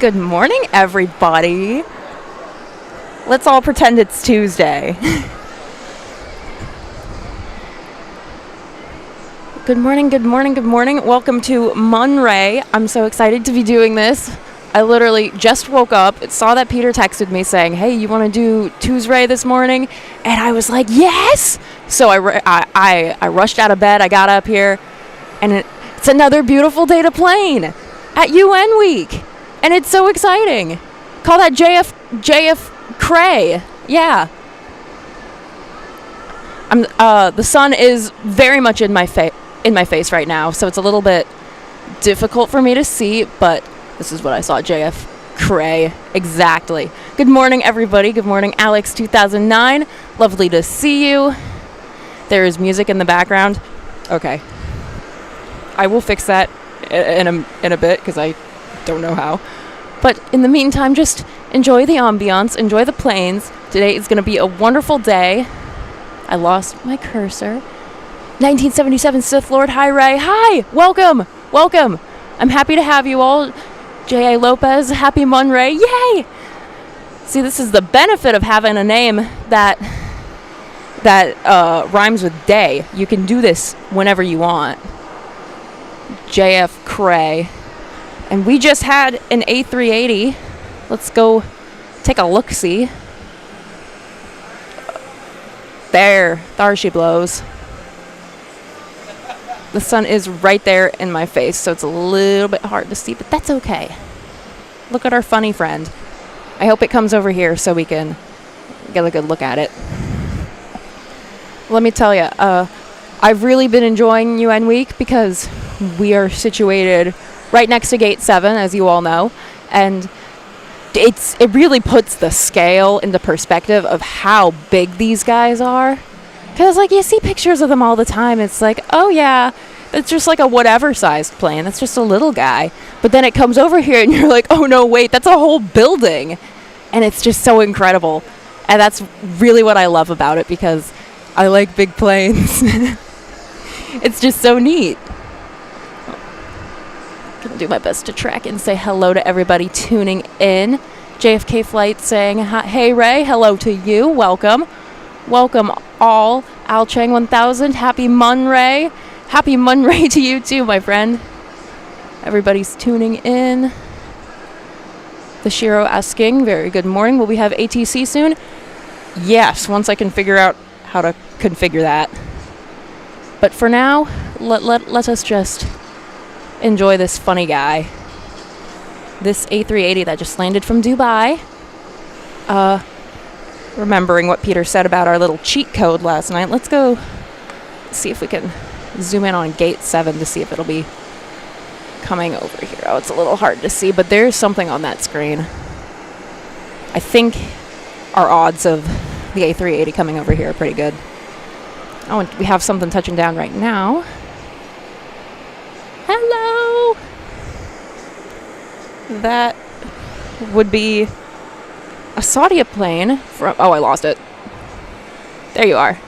Good morning, everybody. Let's all pretend it's Tuesday. Good morning, good morning, good morning. Welcome to Show-MON-RAE. I'm so excited to be doing this. I literally just woke up, saw that Peter texted me saying, hey, you want to do Tuesday this morning? And I was like, yes! So I rushed out of bed, I got up here, and it's another beautiful day to plane at UN Week. And it's so exciting. Call that JFK. Yeah. The sun is very much in my face right now, so it's a little bit difficult for me to see, but this is what I saw, JFK. Exactly. Good morning, everybody. Good morning, Alex 2009. Lovely to see you. There is music in the background. Okay. I will fix that in a bit, because I don't know how. But in the meantime, just enjoy the ambiance, enjoy the planes. Today is going to be a wonderful day. I lost my cursor. 1977 Sith Lord, hi Ray. Hi, welcome. I'm happy to have you all. J.A. Lopez, happy Show-MON-RAE, yay! See, this is the benefit of having a name that rhymes with day. You can do this whenever you want. JFK. And we just had an A380. Let's go take a look-see. There she blows. The sun is right there in my face, so it's a little bit hard to see, but that's okay. Look at our funny friend. I hope it comes over here so we can get a good look at it. Let me tell you, I've really been enjoying UN Week because we are situated right next to Gate 7, as you all know, and it really puts the scale into perspective of how big these guys are. Because, like, you see pictures of them all the time. It's like, oh, yeah, it's just like a whatever-sized plane. That's just a little guy. But then it comes over here, and you're like, oh, no, wait, that's a whole building. And it's just so incredible. And that's really what I love about it, because I like big planes. It's just so neat. I'll do my best to track and say hello to everybody tuning in. JFK Flight saying, hey, Ray, hello to you. Welcome all. Al Chang 1000, happy Show-MON-RAE. Happy Show-MON-RAE to you too, my friend. Everybody's tuning in. The Shiro asking, very good morning. Will we have ATC soon? Yes, once I can figure out how to configure that. But for now, let us just enjoy this funny guy. This A380 that just landed from Dubai. Remembering what Peter said about our little cheat code last night, let's go see if we can zoom in on Gate 7 to see if it'll be coming over here. Oh, it's a little hard to see, but there's something on that screen. I think our odds of the A380 coming over here are pretty good. Oh, and we have something touching down right now. Hello! That would be a Saudia plane from... Oh, I lost it. There you are.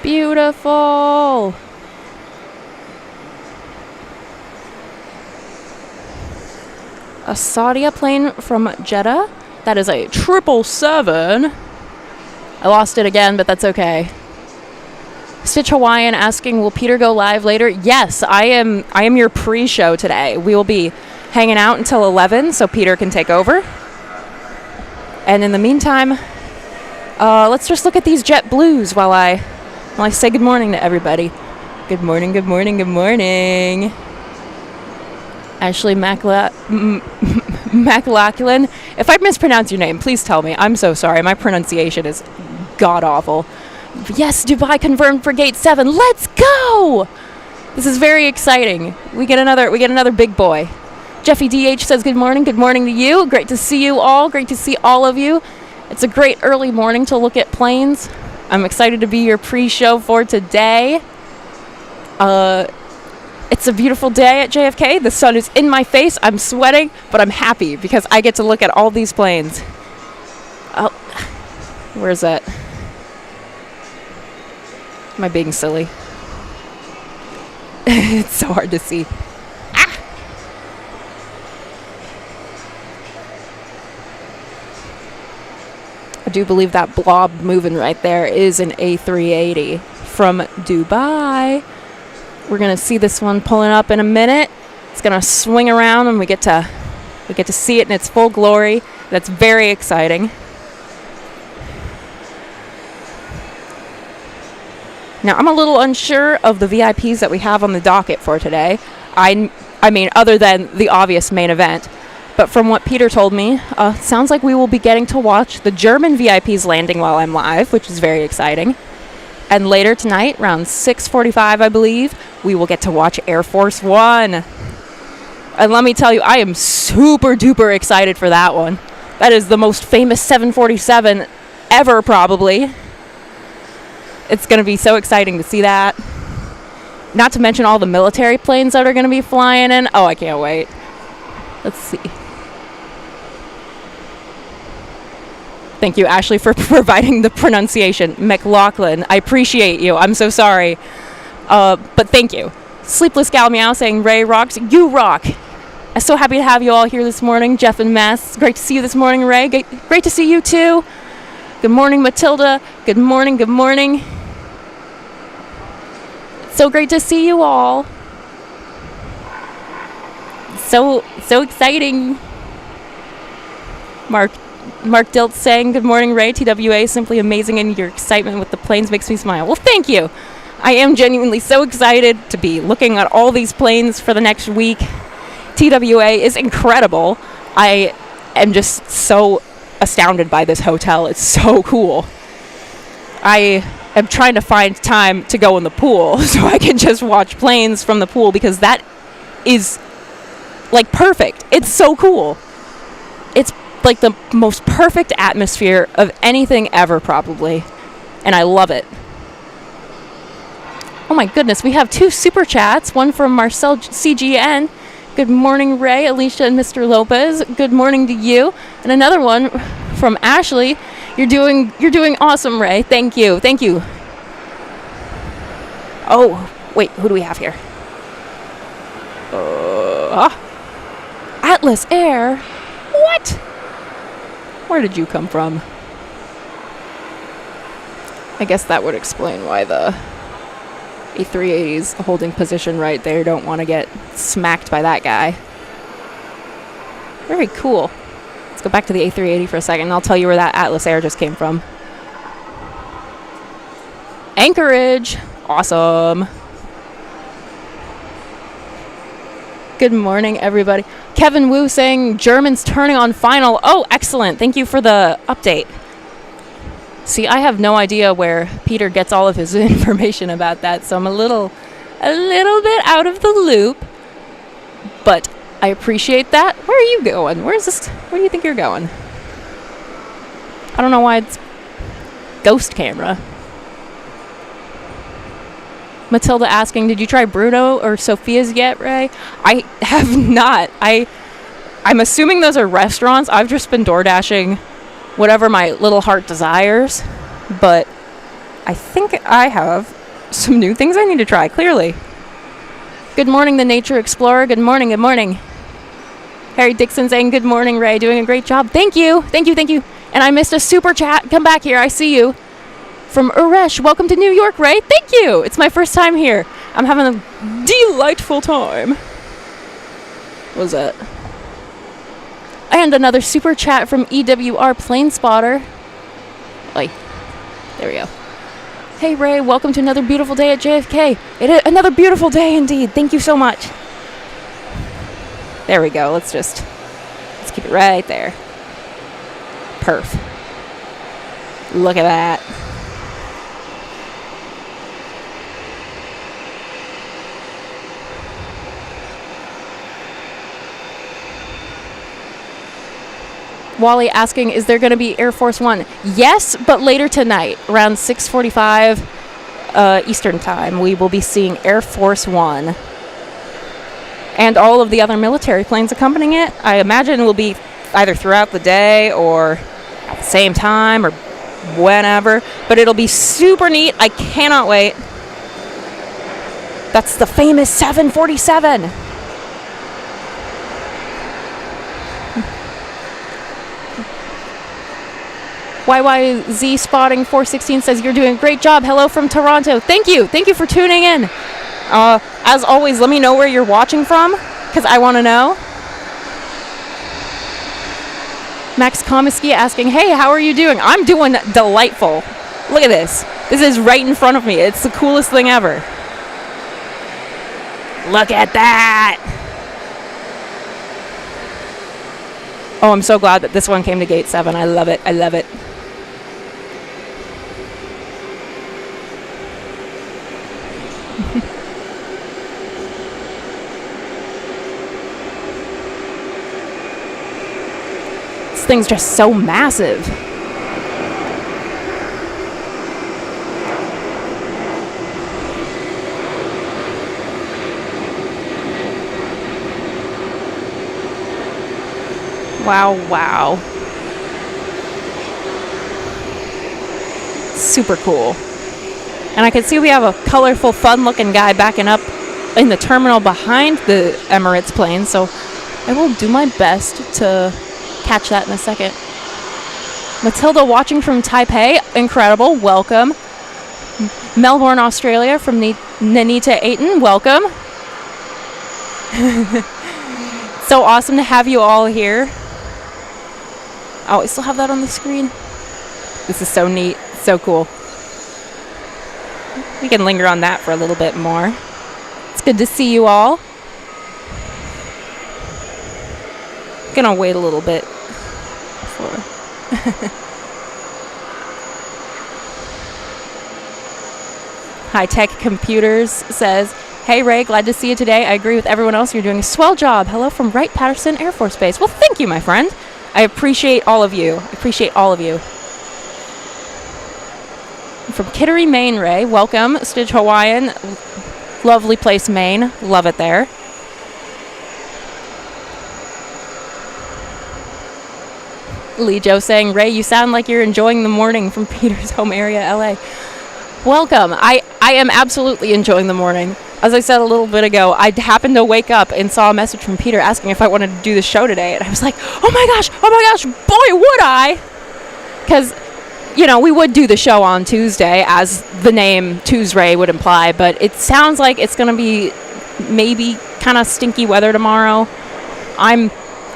Beautiful! A Saudia plane from Jeddah. That is a 777. I lost it again, but that's okay. Stitch Hawaiian asking, will Peter go live later? Yes, I am your pre-show today. We will be hanging out until 11 so Peter can take over. And in the meantime, let's just look at these JetBlues while I say good morning to everybody. Good morning, good morning, good morning. Ashley McLaughlin. If I mispronounce your name, please tell me. I'm so sorry. My pronunciation is god-awful. Yes, Dubai confirmed for Gate 7. Let's go! This is very exciting. We get another big boy. Jeffy DH says good morning to you. Great to see you all. Great to see all of you. It's a great early morning to look at planes. I'm excited to be your pre-show for today. It's a beautiful day at JFK. The sun is in my face. I'm sweating, but I'm happy because I get to look at all these planes. Oh, where's that? Am I being silly? It's so hard to see. do believe that blob moving right there is an A380 from Dubai. We're going to see this one pulling up in a minute. It's going to swing around and we get to see it in its full glory. That's very exciting. Now, I'm a little unsure of the VIPs that we have on the docket for today. I mean, other than the obvious main event. But from what Peter told me, sounds like we will be getting to watch the German VIPs landing while I'm live, which is very exciting. And later tonight, around 6:45, I believe, we will get to watch Air Force One. And let me tell you, I am super duper excited for that one. That is the most famous 747 ever, probably. It's going to be so exciting to see that. Not to mention all the military planes that are going to be flying in. Oh, I can't wait. Let's see. Thank you, Ashley, for providing the pronunciation. McLaughlin, I appreciate you. I'm so sorry. But thank you. Sleepless Gal Meow saying, Ray rocks. You rock. I'm so happy to have you all here this morning. Jeff and Mess, great to see you this morning, Ray. Great to see you, too. Good morning, Matilda. Good morning, good morning. So great to see you all. So exciting. Mark Diltz saying, good morning, Ray. TWA, simply amazing, and your excitement with the planes makes me smile. Well, thank you. I am genuinely so excited to be looking at all these planes for the next week. TWA is incredible. I am just so astounded by this hotel. It's so cool. I am trying to find time to go in the pool so I can just watch planes from the pool, because that is like perfect. It's so cool. It's like the most perfect atmosphere of anything ever, probably. And I love it. Oh my goodness, we have 2 super chats. One from Marcel CGN. Good morning, Ray, Alicia, and Mr. Lopez. Good morning to you. And another one from Ashley. You're doing awesome, Ray. Thank you. Thank you. Oh, wait, who do we have here? Atlas Air? What? Where did you come from? I guess that would explain why the A380's holding position right there. Don't want to get smacked by that guy. Very cool. Let's go back to the A380 for a second, and I'll tell you where that Atlas Air just came from. Anchorage. Awesome. Good morning, everybody. Kevin Wu saying Germans turning on final. Oh, excellent. Thank you for the update. See, I have no idea where Peter gets all of his information about that, so I'm a little bit out of the loop. But I appreciate that. Where are you going? Where do you think you're going? I don't know why it's ghost camera. Matilda asking, did you try Bruno or Sophia's yet, Ray? I have not. I'm assuming those are restaurants. I've just been door dashing whatever my little heart desires. But I think I have some new things I need to try, clearly. Good morning, the Nature Explorer. Good morning, good morning. Harry Dixon saying, good morning, Ray. Doing a great job. Thank you. Thank you, thank you. And I missed a super chat. Come back here. I see you. From Uresh, welcome to New York, Ray. Thank you. It's my first time here. I'm having a delightful time. What was that? And another super chat from EWR Plane Spotter. Oi. There we go. Hey, Ray. Welcome to another beautiful day at JFK. It is another beautiful day indeed. Thank you so much. There we go. Let's keep it right there. Perf. Look at that. Wally asking, is there going to be Air Force One? Yes, but later tonight, around 6:45 Eastern Time, we will be seeing Air Force One. And all of the other military planes accompanying it. I imagine it will be either throughout the day or at the same time or whenever. But it'll be super neat. I cannot wait. That's the famous 747. YYZ Spotting 416 says, you're doing a great job. Hello from Toronto. Thank you. Thank you for tuning in. As always, let me know where you're watching from, because I want to know. Max Komisky asking, hey, how are you doing? I'm doing delightful. Look at this. This is right in front of me. It's the coolest thing ever. Look at that. Oh, I'm so glad that this one came to gate 7. I love it. I love it. This thing's just so massive. Wow, wow. Super cool. And I can see we have a colorful, fun-looking guy backing up in the terminal behind the Emirates plane, so I will do my best to catch that in a second. Matilda watching from Taipei, incredible, welcome. Melbourne, Australia from Nanita Aiton, welcome. So awesome to have you all here. Oh, I still have that on the screen. This is so neat, so cool. We can linger on that for a little bit more. It's good to see you all. Gonna wait a little bit for High Tech Computers says, hey Ray, glad to see you today. I agree with everyone else. You're doing a swell job. Hello from Wright-Patterson Air Force Base. Well, thank you, my friend. I appreciate all of you. From Kittery, Maine, Ray, welcome. Stitch Hawaiian, lovely place, Maine. Love it there. Lee Joe saying, Ray, you sound like you're enjoying the morning from Peter's home area, LA. Welcome. I am absolutely enjoying the morning. As I said a little bit ago, I happened to wake up and saw a message from Peter asking if I wanted to do the show today. And I was like, oh my gosh, boy, would I. Because, you know, we would do the show on Tuesday, as the name Tuesday would imply. But it sounds like it's going to be maybe kind of stinky weather tomorrow. I'm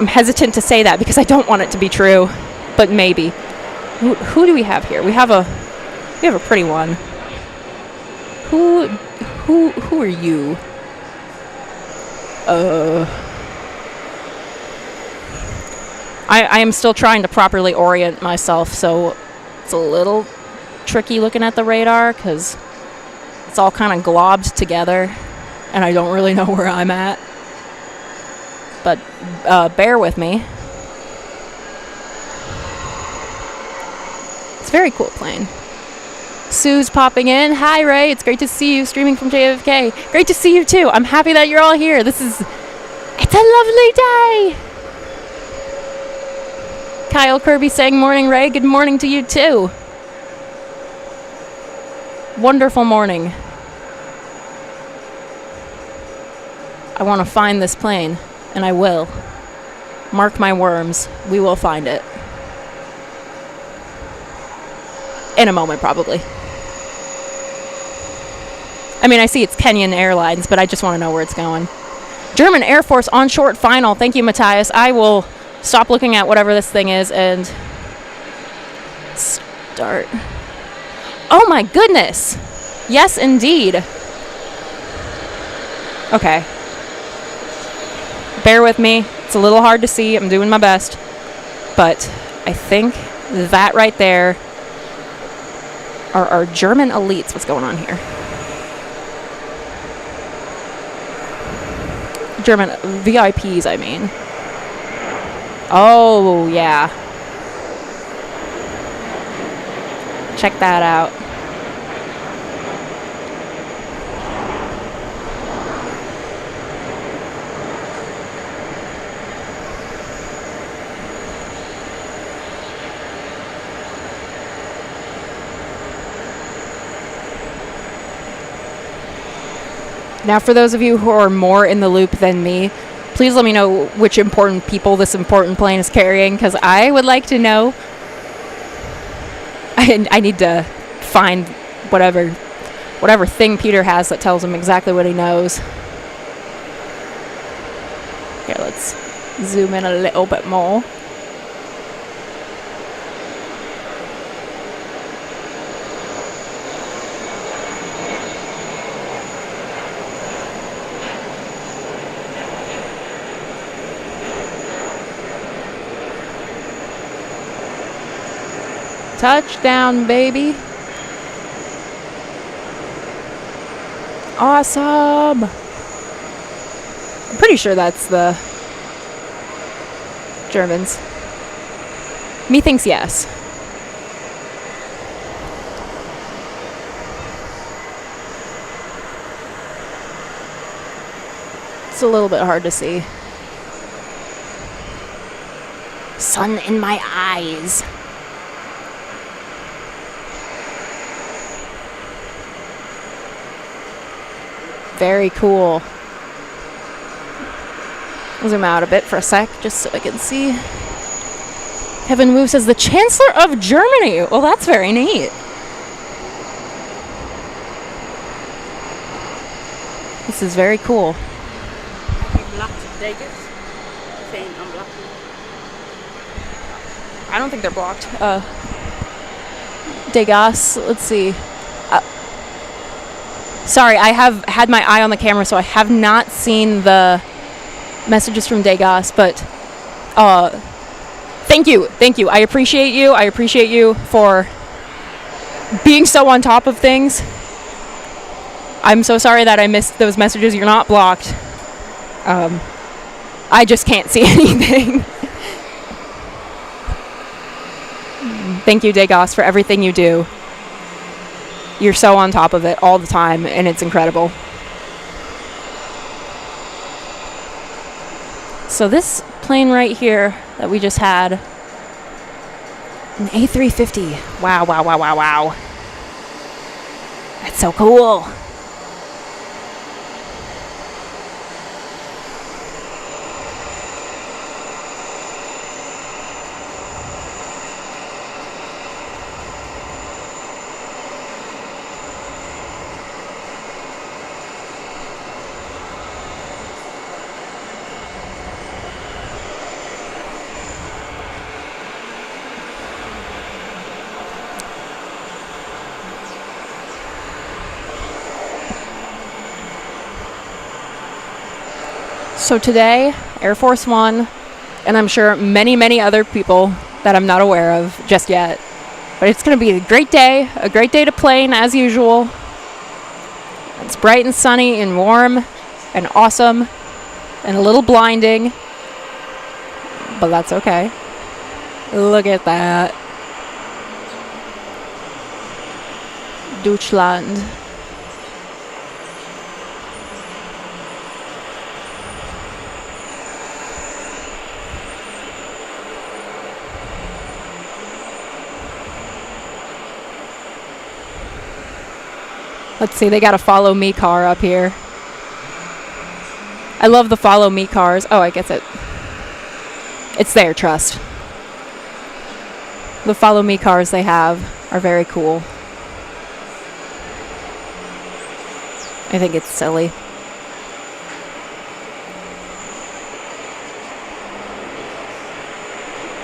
hesitant to say that because I don't want it to be true. But maybe. Who do we have here? We have a pretty one. Who are you? I am still trying to properly orient myself, so it's a little tricky looking at the radar because it's all kind of globbed together and I don't really know where I'm at. But bear with me. It's a very cool plane. Sue's popping in. Hi, Ray. It's great to see you streaming from JFK. Great to see you, too. I'm happy that you're all here. It's a lovely day. Kyle Kirby saying, morning, Ray. Good morning to you, too. Wonderful morning. I want to find this plane, and I will. Mark my worms. We will find it. In a moment, probably. I mean, I see it's Kenyan Airlines, but I just want to know where it's going. German Air Force on short final. Thank you, Matthias. I will stop looking at whatever this thing is and start. Oh, my goodness. Yes, indeed. Okay. Bear with me. It's a little hard to see. I'm doing my best. But I think that right there are our German elites. What's going on here? German VIPs, I mean. Oh, yeah. Check that out. Now, for those of you who are more in the loop than me, please let me know which important people this important plane is carrying, because I would like to know. I need to find whatever thing Peter has that tells him exactly what he knows. Here, let's zoom in a little bit more. Touchdown, baby. Awesome. I'm pretty sure that's the Germans. Me thinks yes. It's a little bit hard to see. Sun in my eyes. Very cool. Zoom out a bit for a sec, just so I can see. Kevin Wu says, the Chancellor of Germany. Well, that's very neat. This is very cool. Have you blocked Vegas? Saying unblocked? I don't think they're blocked. Degas, let's see. Sorry, I have had my eye on the camera, so I have not seen the messages from Degas, but thank you. I appreciate you for being so on top of things. I'm so sorry that I missed those messages. You're not blocked. I just can't see anything. Thank you, Degas, for everything you do. You're so on top of it all the time, and it's incredible. So this plane right here that we just had, an A350. Wow. That's so cool. So today, Air Force One, and I'm sure many other people that I'm not aware of just yet, but it's going to be a great day to plane as usual. It's bright and sunny and warm and awesome and a little blinding, but that's okay. Look at that. Deutschland. Let's see, they got a follow me car up here. I love the follow me cars. Oh, I guess it's there, trust. The follow me cars they have are very cool. I think it's silly.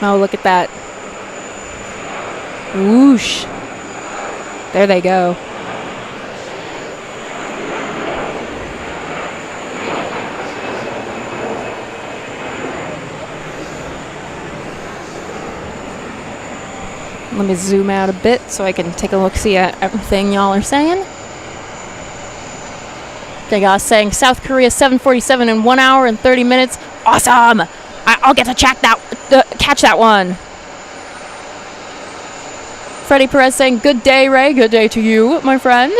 Oh, look at that. Whoosh. There they go. Let me zoom out a bit so I can take a look-see at everything y'all are saying. Degas saying South Korea 747 in 1 hour and 30 minutes. Awesome! I'll get to catch that one. Freddie Perez saying, good day, Ray. Good day to you, my friend.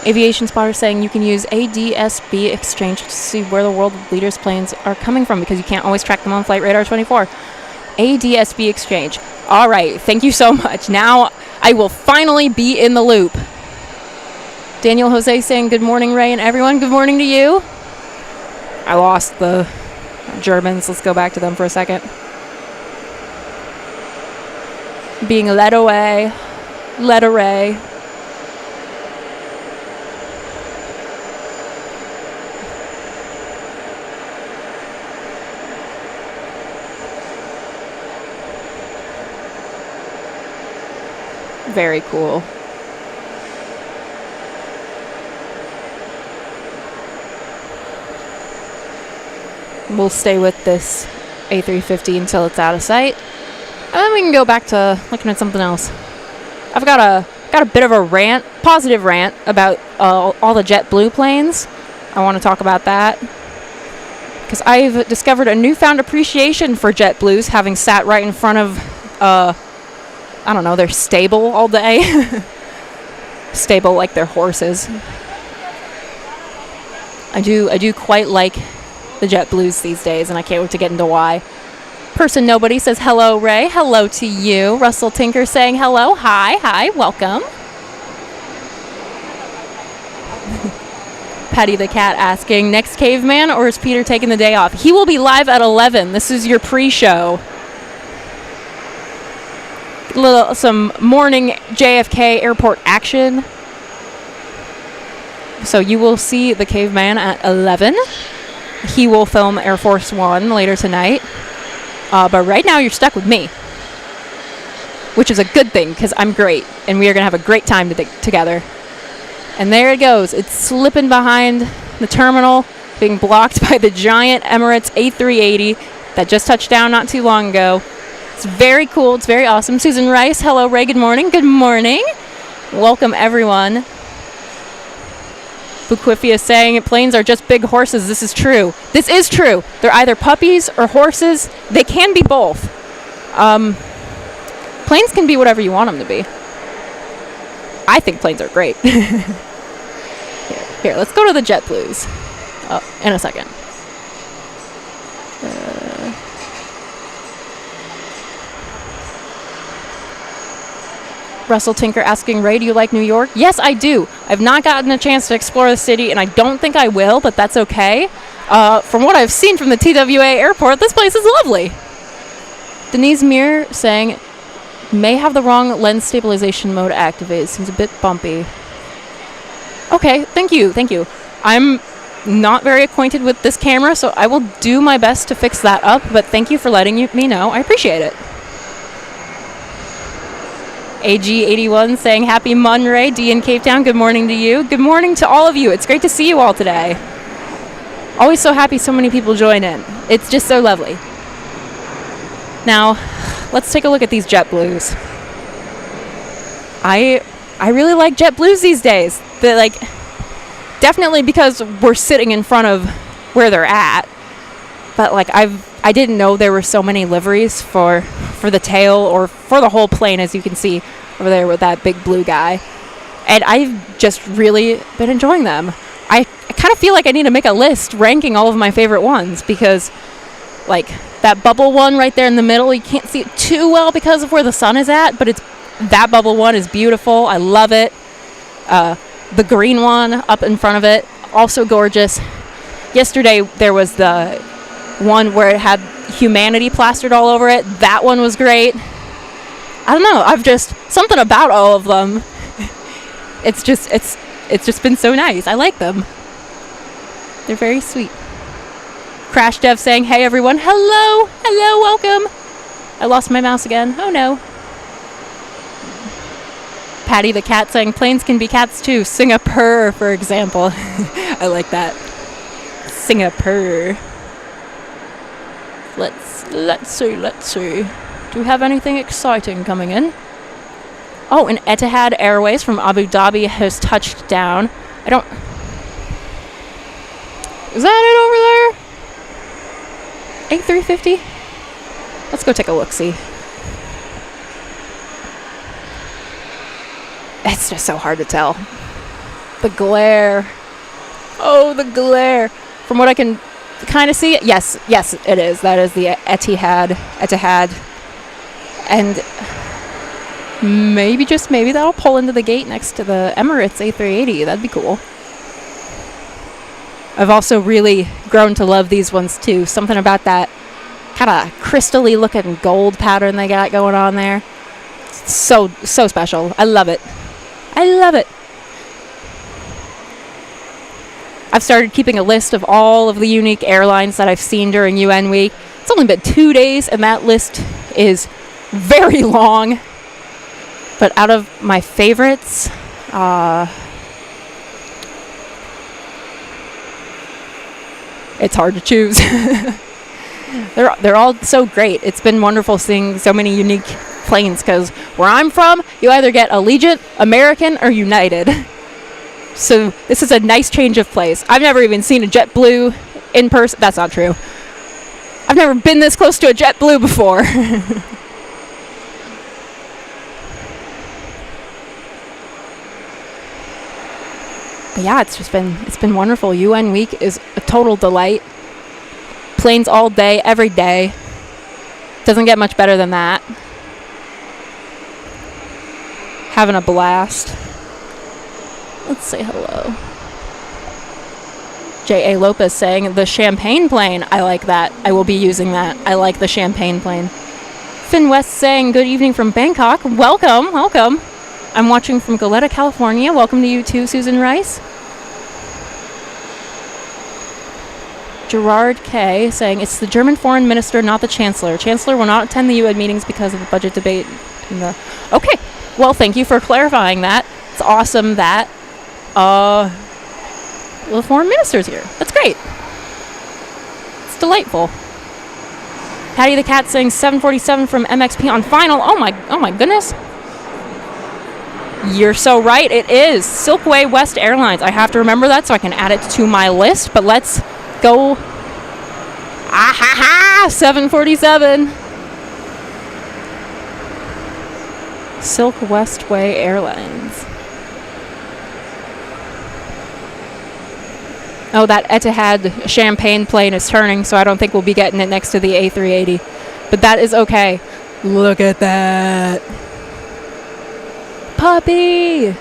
Aviation Spotter saying you can use ADSB exchange to see where the world leaders' planes are coming from because you can't always track them on Flight Radar 24. ADSB exchange. All right, thank you so much. Now I will finally be in the loop. Daniel Jose saying good morning, Ray and everyone. Good morning to you. I lost the Germans, let's go back to them for a second. Being led away. Led away. Very cool. We'll stay with this A350 until it's out of sight. And then we can go back to looking at something else. I've got a bit of a rant, positive rant about all the JetBlue planes. I want to talk about that. Because I've discovered a newfound appreciation for JetBlues, having sat right in front of, I don't know, their stable all day. Stable like their horses. I do quite like the JetBlues these days, and I can't wait to get into why. Person nobody says hello, Ray. Hello to you. Russell Tinker saying hello. Hi, welcome. Patty the cat asking, next caveman, or is Peter taking the day off? He will be live at 11. This is your pre-show. Some morning JFK airport action. So you will see the caveman at 11. He will film Air Force One later tonight. But right now you're stuck with me, which is a good thing because I'm great and we are going to have a great time together. And there it goes. It's slipping behind the terminal, being blocked by the giant Emirates A380 that just touched down not too long ago. It's very cool. It's very awesome. Susan Rice. Hello, Ray. Good morning. Good morning. Welcome, everyone. Buquifia saying planes are just big horses. This is true. This is true. They're either puppies or horses. They can be both. Planes can be whatever you want them to be. I think planes are great. Here, let's go to the JetBlues. In a second. Russell Tinker asking, Ray, do you like New York? Yes, I do. I've not gotten a chance to explore the city, and I don't think I will, but that's okay. From what I've seen from the TWA airport, this place is lovely. Denise Muir saying, may have the wrong lens stabilization mode activated. Seems a bit bumpy. Okay, thank you. I'm not very acquainted with this camera, so I will do my best to fix that up, but thank you for letting me know. I appreciate it. AG81 saying happy Mon-RAE, D in Cape Town. Good morning to you. Good morning to all of you. It's great to see you all today. Always so happy so many people join in. It's just so lovely. Now, let's take a look at these JetBlues. I really like JetBlues these days. They're definitely because we're sitting in front of where they're at. But I didn't know there were so many liveries for the tail or for the whole plane, as you can see over there with that big blue guy. And I've just really been enjoying them. I kind of feel like I need to make a list ranking all of my favorite ones because, that bubble one right there in the middle, you can't see it too well because of where the sun is at, but that bubble one is beautiful. I love it. The green one up in front of it, also gorgeous. Yesterday there was the one where it had humanity plastered all over it. That one was great. I don't know. I've just something about all of them. It's just been so nice. I like them. They're very sweet. Crash Dev saying, hey everyone. Hello, welcome. I lost my mouse again. Oh no. Patty the cat saying planes can be cats too. Sing a purr, for example. I like that. Sing a purr. Let's see. Do we have anything exciting coming in? Oh, an Etihad Airways from Abu Dhabi has touched down. Is that it over there? A350? Let's go take a look-see. It's just so hard to tell. The glare. Oh, the glare. From what I can kind of see, yes, it is. That is the Etihad. And maybe, just maybe, that'll pull into the gate next to the Emirates A380. That'd be cool. I've also really grown to love these ones too. Something about that kind of crystally looking gold pattern they got going on there. So special. I love it. I love it. I've started keeping a list of all of the unique airlines that I've seen during UN week. It's only been 2 days and that list is very long. But out of my favorites, it's hard to choose. They're all so great. It's been wonderful seeing so many unique planes because where I'm from, you either get Allegiant, American, or United. So this is a nice change of place. I've never even seen a JetBlue in person. That's not true. I've never been this close to a JetBlue before. But yeah, it's been wonderful. UN week is a total delight. Planes all day, every day. Doesn't get much better than that. Having a blast. Let's say hello. J.A. Lopez saying, the champagne plane. I like that. I will be using that. I like the champagne plane. Finn West saying, good evening from Bangkok. Welcome, welcome. I'm watching from Goleta, California. Welcome to you too, Susan Rice. Gerard K. saying, it's the German foreign minister, not the chancellor. Chancellor will not attend the UN meetings because of the budget debate. Okay, well, thank you for clarifying that. It's awesome that the foreign minister's here. That's great. It's delightful. Patty the Cat saying 747 from MXP on final. Oh my goodness. You're so right. It is Silkway West Airlines. I have to remember that so I can add it to my list. But let's go. 747. Silk Westway Airlines. Oh, that Etihad champagne plane is turning, so I don't think we'll be getting it next to the A380. But that is okay. Look at that. Puppy!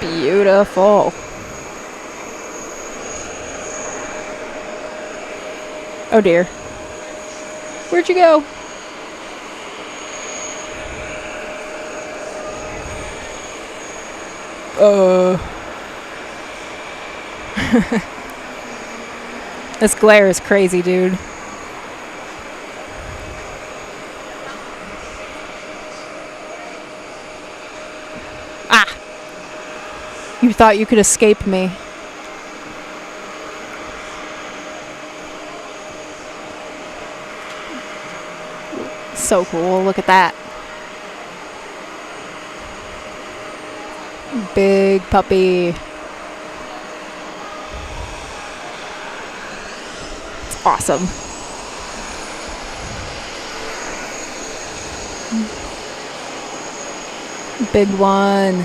Beautiful. Oh dear. Where'd you go? This glare is crazy, dude. You thought you could escape me. So cool. Look at that. Big puppy. It's awesome. Big one.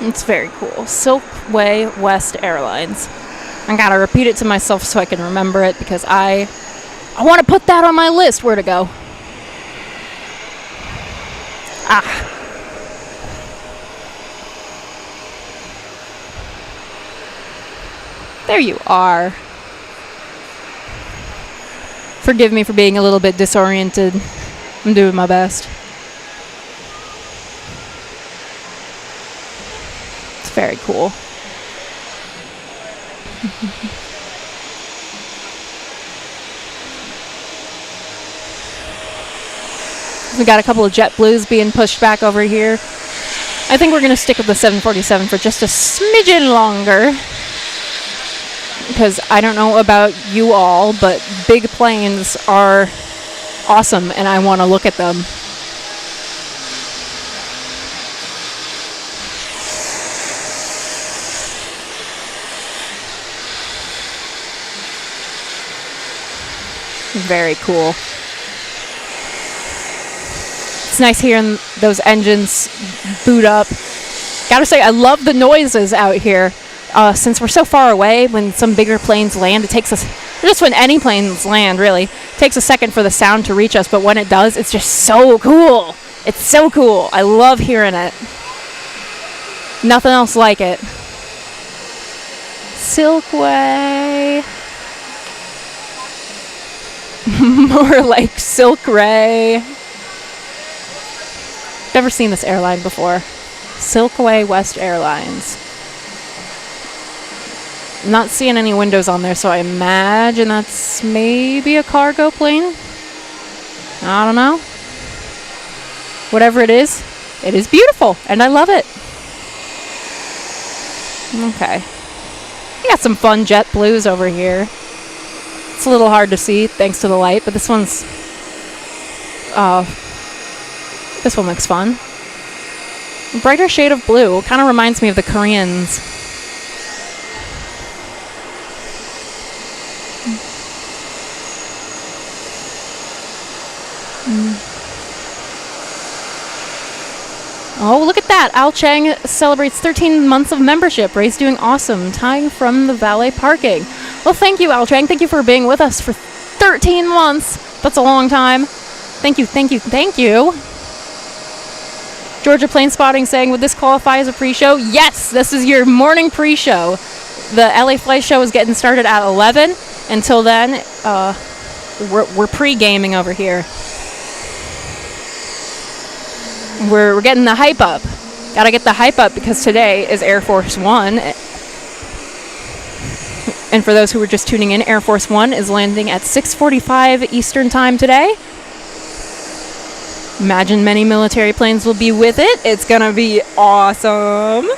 It's very cool. Silkway West Airlines. I gotta repeat it to myself so I can remember it because I want to put that on my list. Where to go? There you are. Forgive me for being a little bit disoriented. I'm doing my best. Very cool. We got a couple of JetBlues being pushed back over here. I think we're going to stick with the 747 for just a smidgen longer. Because I don't know about you all, but big planes are awesome and I want to look at them. Very cool. It's nice hearing those engines boot up. Gotta say, I love the noises out here. Since we're so far away, when some bigger planes land, it takes us, just when any planes land, really, it takes a second for the sound to reach us, but when it does, it's just so cool. It's so cool. I love hearing it. Nothing else like it. Silkway. More like Silk-Ray. Never seen this airline before. Silkway West Airlines. Not seeing any windows on there, so I imagine that's maybe a cargo plane. I don't know. Whatever it is beautiful, and I love it. Okay. We got some fun JetBlues over here. It's a little hard to see thanks to the light, but this one looks fun. A brighter shade of blue. Kind of reminds me of the Koreans. Oh, look at that. Al Cheng celebrates 13 months of membership. Ray's doing awesome. Tying from the valet parking. Well, thank you, Al Cheng. Thank you for being with us for 13 months. That's a long time. Thank you, thank you, thank you. Georgia Plane Spotting saying, would this qualify as a pre-show? Yes, this is your morning pre-show. The LA Flight Show is getting started at 11. Until then, we're pre-gaming over here. We're getting the hype up. Gotta get the hype up because today is Air Force One. And for those who were just tuning in, Air Force One is landing at 6:45 Eastern Time today. Imagine many military planes will be with it. It's gonna be awesome.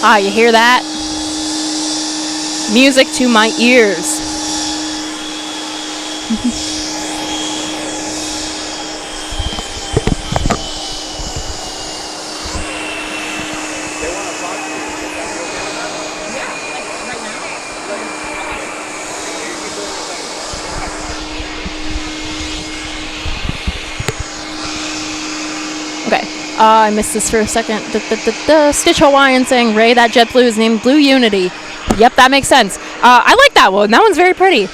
Ah, you hear that? Music to my ears. I missed this for a second. Stitch Hawaiian saying, Ray, that JetBlue is named Blue Unity. Yep, that makes sense. I like that one. That one's very pretty.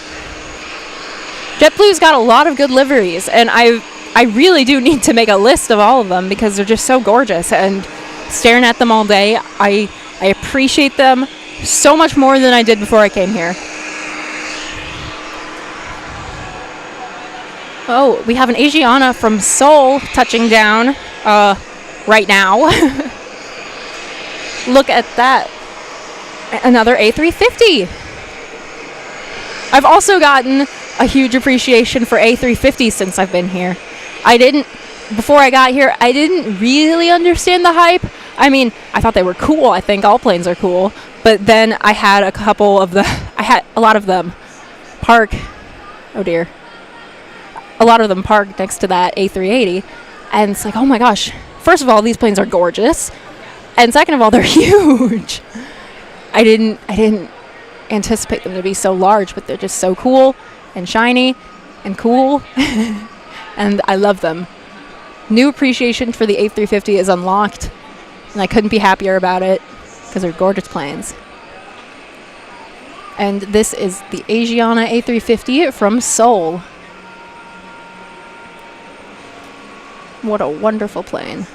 JetBlue's got a lot of good liveries, and I really do need to make a list of all of them because they're just so gorgeous. And staring at them all day, I appreciate them so much more than I did before I came here. Oh, we have an Asiana from Seoul touching down right now. Look at that. Another A350. I've also gotten a huge appreciation for A350 since I've been here. Before I got here, I didn't really understand the hype. I mean, I thought they were cool. I think all planes are cool. But then I had a lot of them park. Oh dear. A lot of them parked next to that A380. And it's like, oh my gosh. First of all, these planes are gorgeous. And second of all, they're huge. I didn't anticipate them to be so large, but they're just so cool and shiny and cool. And I love them. New appreciation for the A350 is unlocked. And I couldn't be happier about it because they're gorgeous planes. And this is the Asiana A350 from Seoul. What a wonderful plane.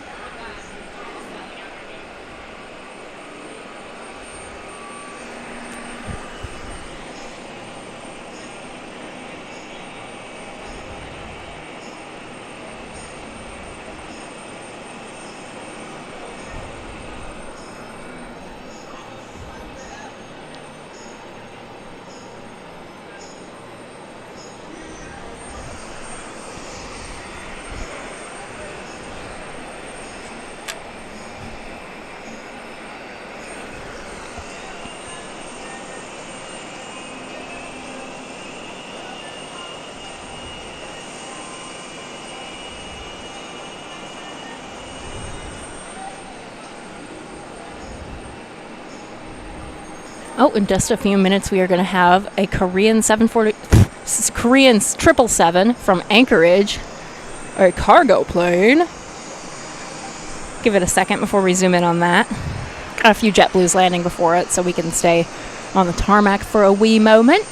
Oh, in just a few minutes we are going to have a Korean 777 from Anchorage, a cargo plane. Give it a second before we zoom in on that. Got a few JetBlues landing before it, so we can stay on the tarmac for a wee moment.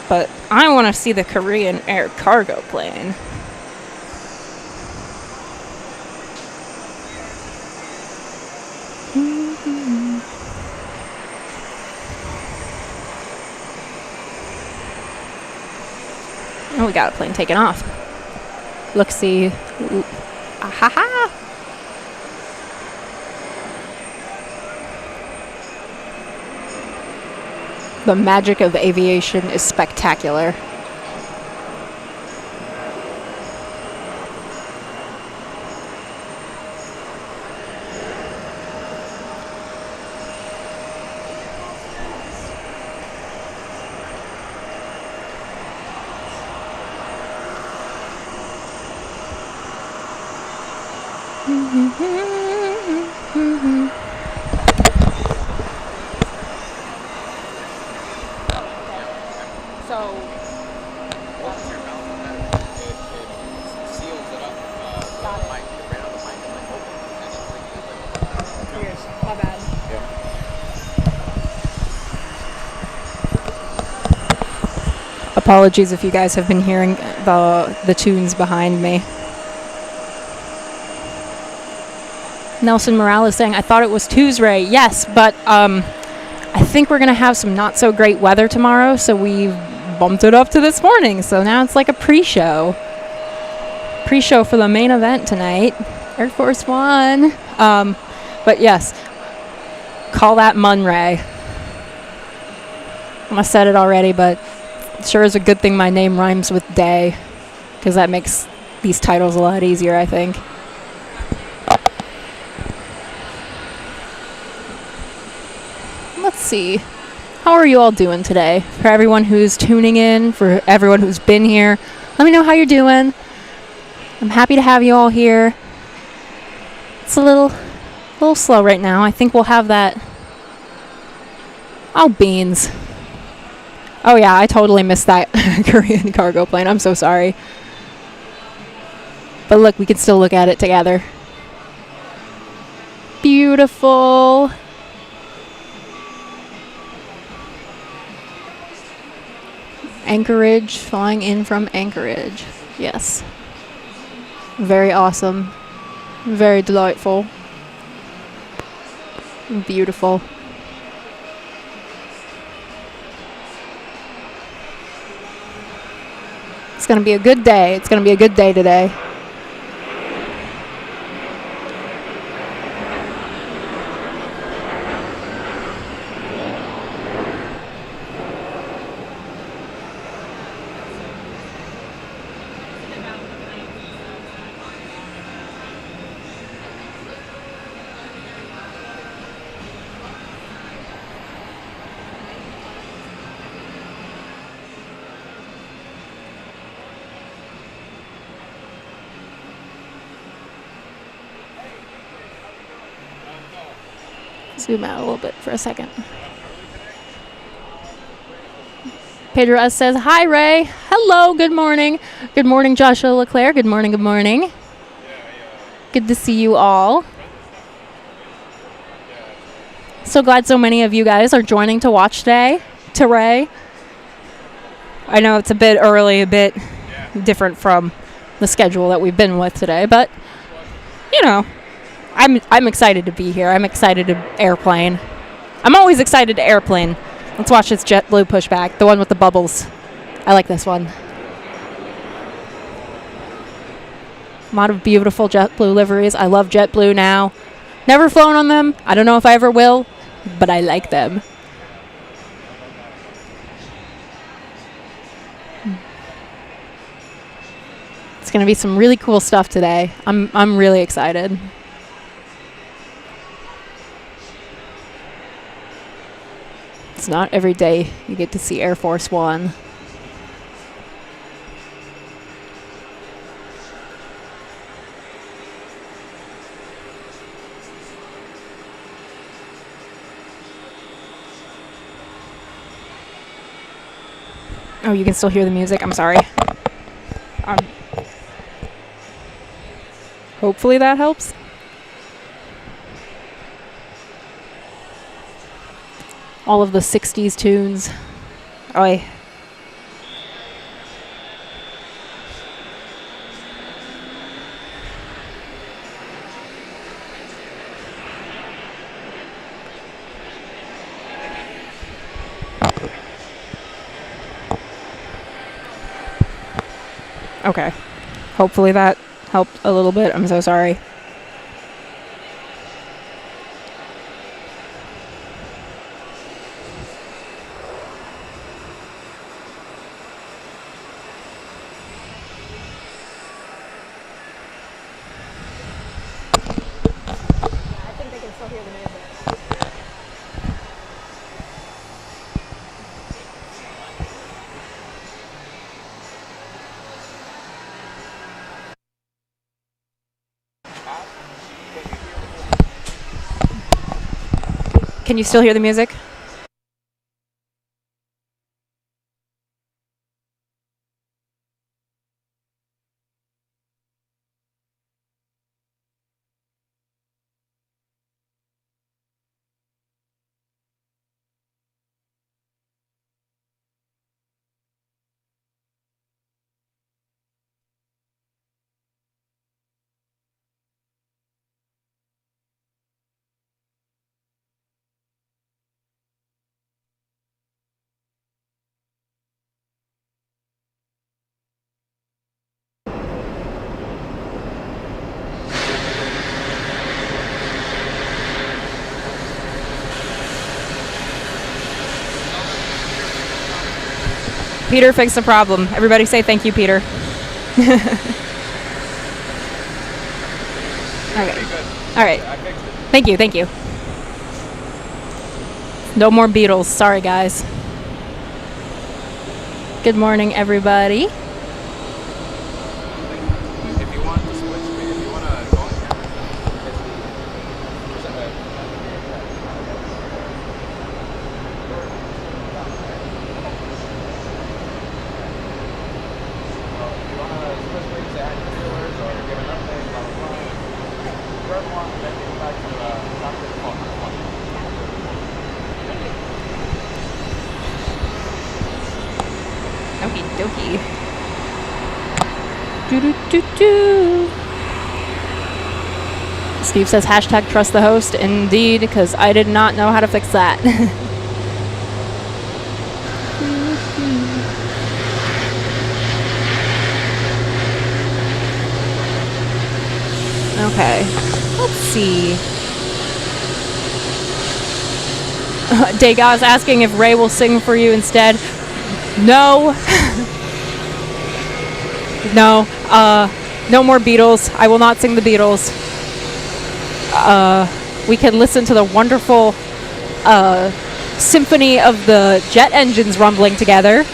But I want to see the Korean Air cargo plane. Oh, we got a plane taking off. Look, see. Ha. The magic of aviation is spectacular. Apologies if you guys have been hearing the tunes behind me. Nelson Morales saying, I thought it was Tuesday. Yes, but I think we're going to have some not so great weather tomorrow, so we bumped it up to this morning. So now it's like a pre-show. Pre-show for the main event tonight. Air Force One. But yes, call that Mon-RAE. I said it already, but it sure is a good thing my name rhymes with day, because that makes these titles a lot easier, I think. Let's see. How are you all doing today? For everyone who's tuning in, for everyone who's been here, let me know how you're doing. I'm happy to have you all here. It's a little slow right now. I think we'll have that. Oh, beans. Oh yeah, I totally missed that Korean cargo plane. I'm so sorry. But look, we can still look at it together. Beautiful. Anchorage, flying in from Anchorage. Yes. Very awesome. Very delightful. Beautiful. It's going to be a good day. It's going to be a good day today. Zoom out a little bit for a second. Pedro S. says, hi, Ray. Hello, good morning. Good morning, Joshua Leclerc. Good morning, good morning. Good to see you all. So glad so many of you guys are joining to watch today, to Ray. I know it's a bit early, a bit different from the schedule that we've been with today, but, you know, I'm excited to be here. I'm excited to airplane. I'm always excited to airplane. Let's watch this JetBlue pushback, the one with the bubbles. I like this one. A lot of beautiful JetBlue liveries. I love JetBlue now. Never flown on them. I don't know if I ever will, but I like them. It's going to be some really cool stuff today. I'm really excited. It's not every day you get to see Air Force One. Oh, you can still hear the music. I'm sorry. Hopefully that helps. All of the 60s tunes. Oi. Okay. Hopefully that helped a little bit. I'm so sorry. Can you still hear the music? Peter fixed the problem. Everybody say thank you, Peter. Okay. All right. Thank you. Thank you. No more Beatles. Sorry, guys. Good morning, everybody. If you want to switch, if you want to go on camera, Okie dokie. Do-do-do-do. Steve says hashtag trust the host. Indeed, because I did not know how to fix that. Okay. Let's see. Degas asking if Ray will sing for you instead. No. No. No more Beatles. I will not sing the Beatles. We can listen to the wonderful symphony of the jet engines rumbling together,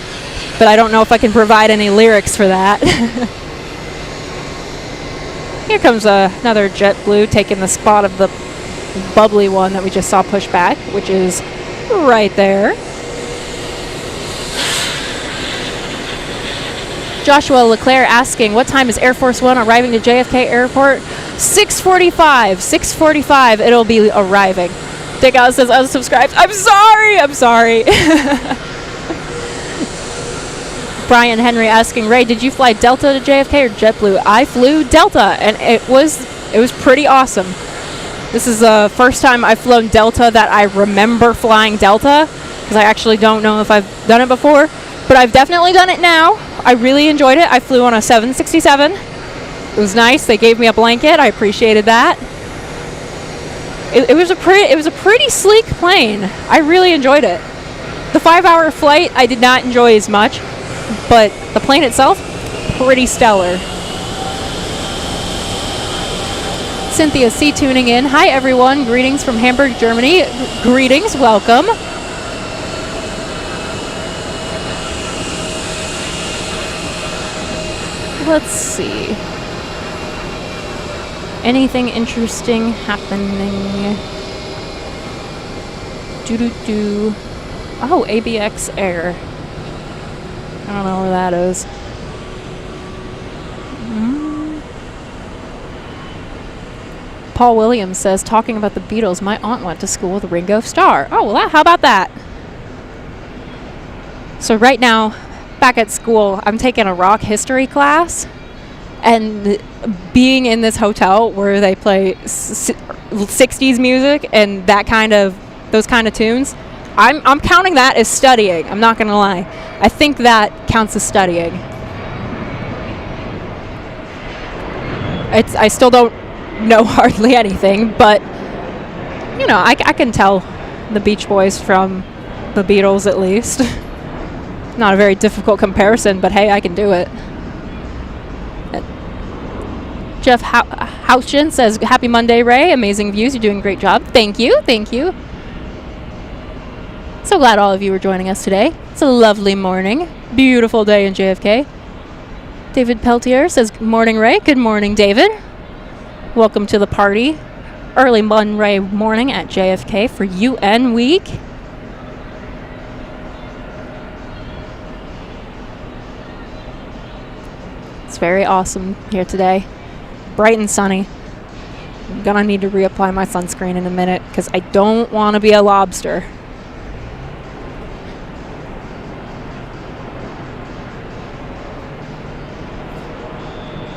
but I don't know if I can provide any lyrics for that. Here comes another JetBlue taking the spot of the bubbly one that we just saw push back, which is right there. Joshua Leclerc asking, what time is Air Force One arriving to JFK Airport? 6:45. 6:45 it'll be arriving. Dick Out says unsubscribed. I'm sorry. Brian Henry asking, Ray, did you fly Delta to JFK or JetBlue? I flew Delta, and it was pretty awesome. This is the first time I've flown Delta that I remember flying Delta, because I actually don't know if I've done it before, but I've definitely done it now. I really enjoyed it. I flew on a 767. It was nice. They gave me a blanket. I appreciated that. It was a pretty sleek plane. I really enjoyed it. The 5-hour flight I did not enjoy as much, but the plane itself, pretty stellar. Cynthia C tuning in. Hi everyone. Greetings from Hamburg, Germany. Greetings. Welcome. Let's see. Anything interesting happening? Oh, ABX Air. I don't know where that is. Paul Williams says, talking about the Beatles, my aunt went to school with Ringo Starr. Oh, well, how about that? So right now, back at school, I'm taking a rock history class, and being in this hotel where they play 60s music and those kind of tunes, I'm counting that as studying. I'm not going to lie. I think that counts as studying. I still don't know hardly anything, but I can tell the Beach Boys from the Beatles at least. Not a very difficult comparison, but hey, I can do it. Jeff Houchin says, happy Monday, Ray. Amazing views. You're doing a great job. Thank you. So glad all of you are joining us today. It's a lovely morning. Beautiful day in JFK. David Peltier says, good morning, Ray. Good morning, David. Welcome to the party. Early Monday morning at JFK for UN week. It's very awesome here today. Bright and sunny. I'm gonna need to reapply my sunscreen in a minute because I don't want to be a lobster.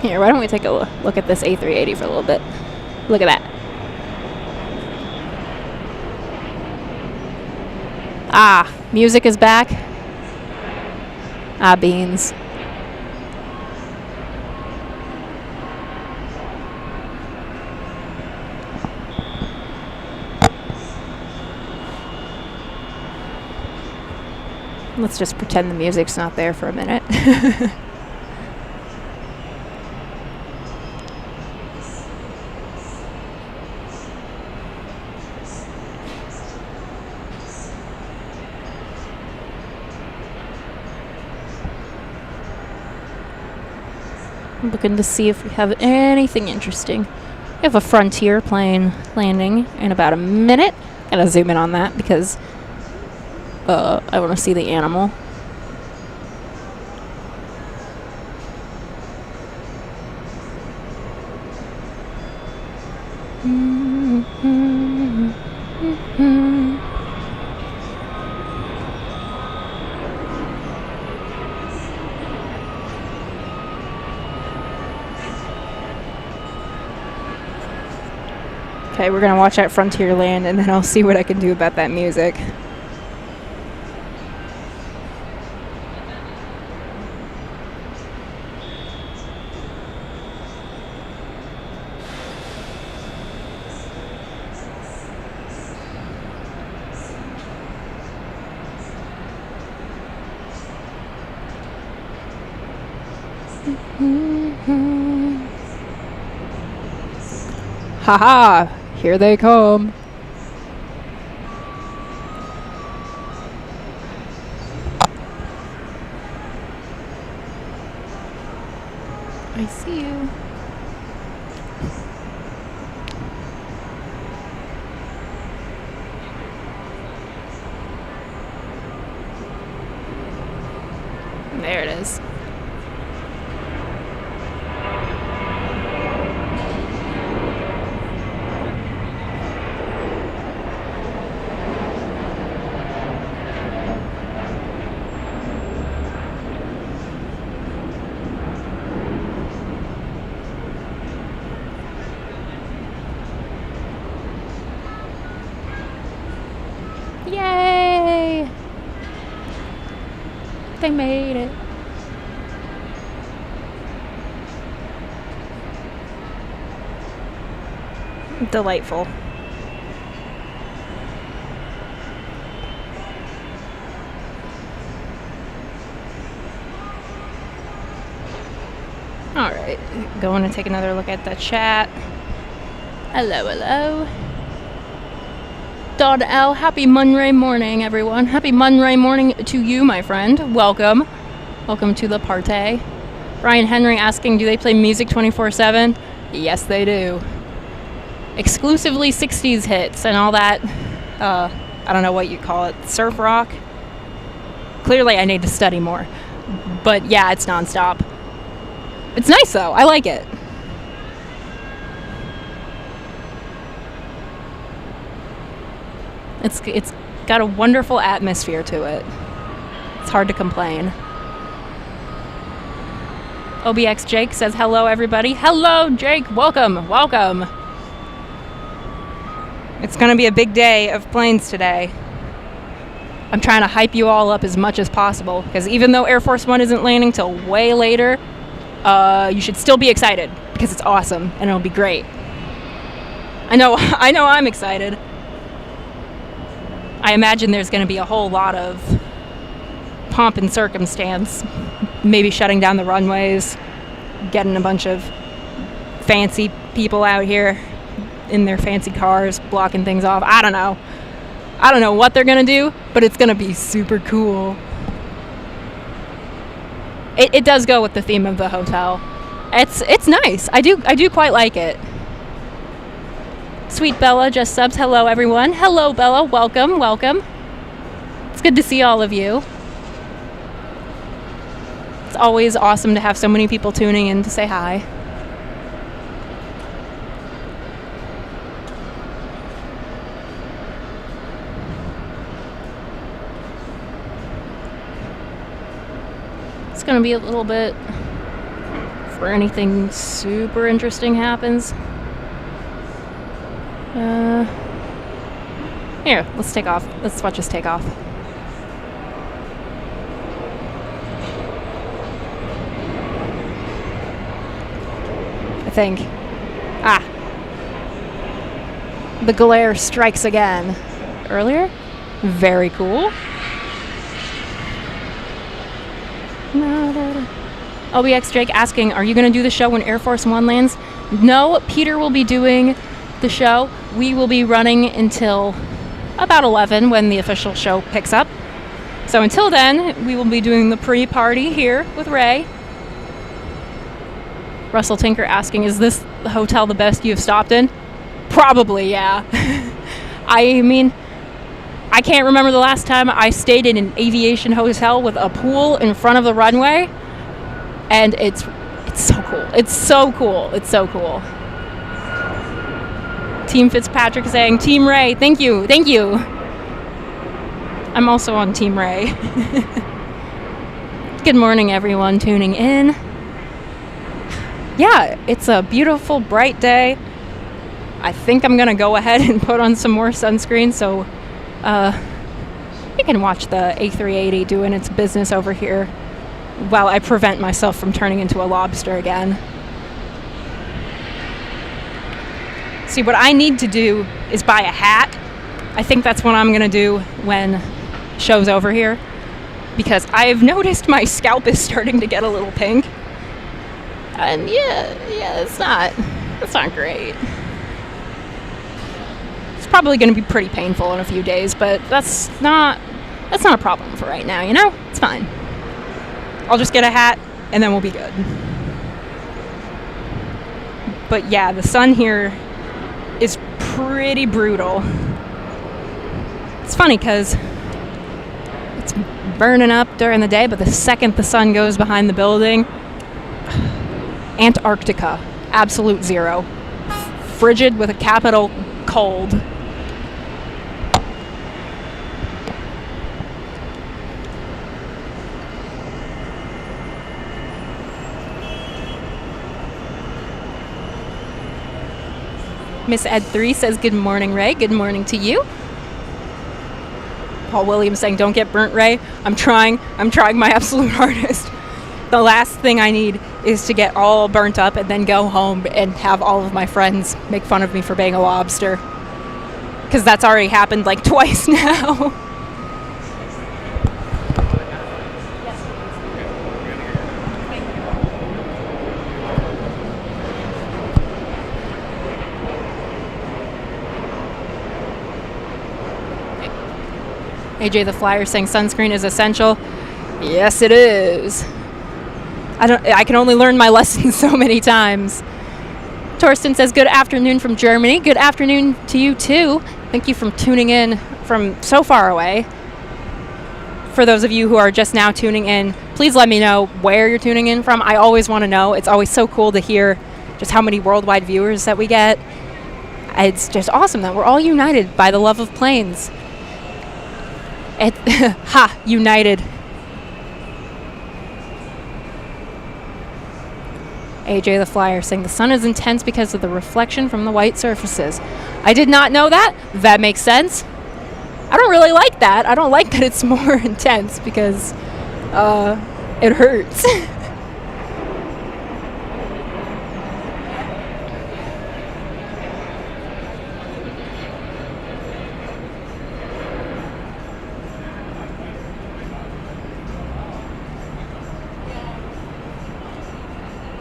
Here, why don't we take a look at this A380 for a little bit? Look at that. Ah, music is back. Ah, beans. Let's just pretend the music's not there for a minute. I'm looking to see if we have anything interesting. We have a Frontier plane landing in about a minute. I'm gonna zoom in on that because I want to see the animal. Okay, we're gonna watch that Frontier land and then I'll see what I can do about that music. Haha, here they come. I see you. There it is. Yay! They made it. Delightful. All right, going to take another look at the chat. Hello, hello. Don L, happy Monday morning, everyone. Happy Monday morning to you, my friend. Welcome. Welcome to the party. Brian Henry asking, do they play music 24/7? Yes, they do. Exclusively 60s hits and all that. I don't know what you call it. Surf rock? Clearly, I need to study more. But yeah, it's nonstop. It's nice though. I like it. It's got a wonderful atmosphere to it. It's hard to complain. OBX Jake says hello everybody. Hello Jake, welcome, welcome. It's gonna be a big day of planes today. I'm trying to hype you all up as much as possible because even though Air Force One isn't landing till way later, you should still be excited because it's awesome and it'll be great. I know I'm excited. I imagine there's going to be a whole lot of pomp and circumstance, maybe shutting down the runways, getting a bunch of fancy people out here in their fancy cars, blocking things off. I don't know what they're going to do, but it's going to be super cool. It does go with the theme of the hotel. It's nice. I do quite like it. Sweet Bella just subs. Hello, everyone. Hello, Bella. Welcome, welcome. It's good to see all of you. It's always awesome to have so many people tuning in to say hi. It's going to be a little bit for anything super interesting happens. Here, let's take off. Let's watch us take off. I think. The glare strikes again. Earlier? Very cool. OBX Drake asking, are you going to do the show when Air Force One lands? No, Peter will be doing the show. We will be running until about 11 when the official show picks up. So until then, we will be doing the pre-party here with Ray. Russell Tinker asking, is this hotel the best you've stopped in? Probably, yeah. I mean, I can't remember the last time I stayed in an aviation hotel with a pool in front of the runway. And it's so cool. It's so cool. It's so cool. Team Fitzpatrick saying, Team Ray, thank you, thank you. I'm also on Team Ray. Good morning, everyone tuning in. Yeah, it's a beautiful, bright day. I think I'm going to go ahead and put on some more sunscreen so you can watch the A380 doing its business over here while I prevent myself from turning into a lobster again. See, what I need to do is buy a hat. I think that's what I'm going to do when show's over here. Because I've noticed my scalp is starting to get a little pink. And yeah, it's not great. It's probably going to be pretty painful in a few days, but that's not a problem for right now, you know? It's fine. I'll just get a hat and then we'll be good. But yeah, the sun here is pretty brutal. It's funny because it's burning up during the day, but the second the sun goes behind the building, Antarctica, absolute zero. Frigid with a capital cold. Miss Ed3 says, good morning, Ray. Good morning to you. Paul Williams saying, don't get burnt, Ray. I'm trying my absolute hardest. The last thing I need is to get all burnt up and then go home and have all of my friends make fun of me for being a lobster. Because that's already happened like twice now. AJ the Flyer saying sunscreen is essential. Yes, it is. I can only learn my lessons so many times. Torsten says, good afternoon from Germany. Good afternoon to you too. Thank you for tuning in from so far away. for those of you who are just now tuning in, please let me know where you're tuning in from. I always want to know. It's always so cool to hear just how many worldwide viewers that we get. It's just awesome that we're all united by the love of planes. United. AJ the Flyer saying the sun is intense because of the reflection from the white surfaces. I did not know that. That makes sense. I don't really like that. I don't like that it's more intense because it hurts.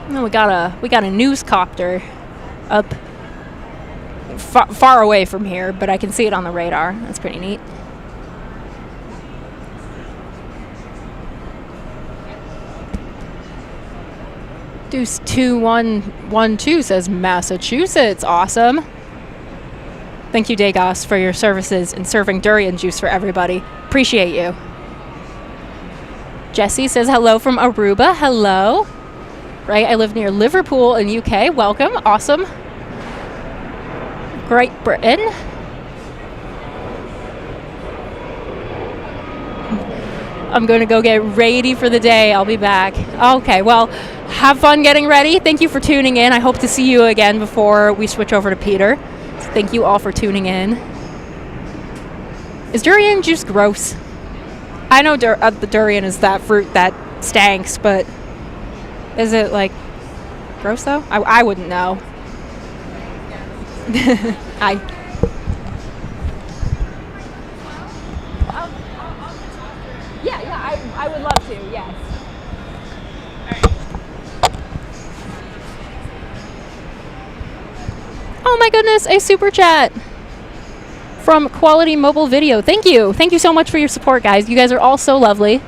No, we got a news copter up far away from here, but I can see it on the radar. That's pretty neat. Deuce 2112 says Massachusetts. Awesome. Thank you, Dagos, for your services in serving durian juice for everybody. Appreciate you. Jesse says hello from Aruba. Hello. Right, I live near Liverpool in UK. Welcome. Awesome. Great Britain. I'm going to go get ready for the day. I'll be back. Okay, well, have fun getting ready. Thank you for tuning in. I hope to see you again before we switch over to Peter. Thank you all for tuning in. Is durian juice gross? I know the durian is that fruit that stanks, but is it, like, gross, though? I wouldn't know. I would love to, yes. Oh my goodness, a super chat from Quality Mobile Video. Thank you. Thank you so much for your support, guys. You guys are all so lovely.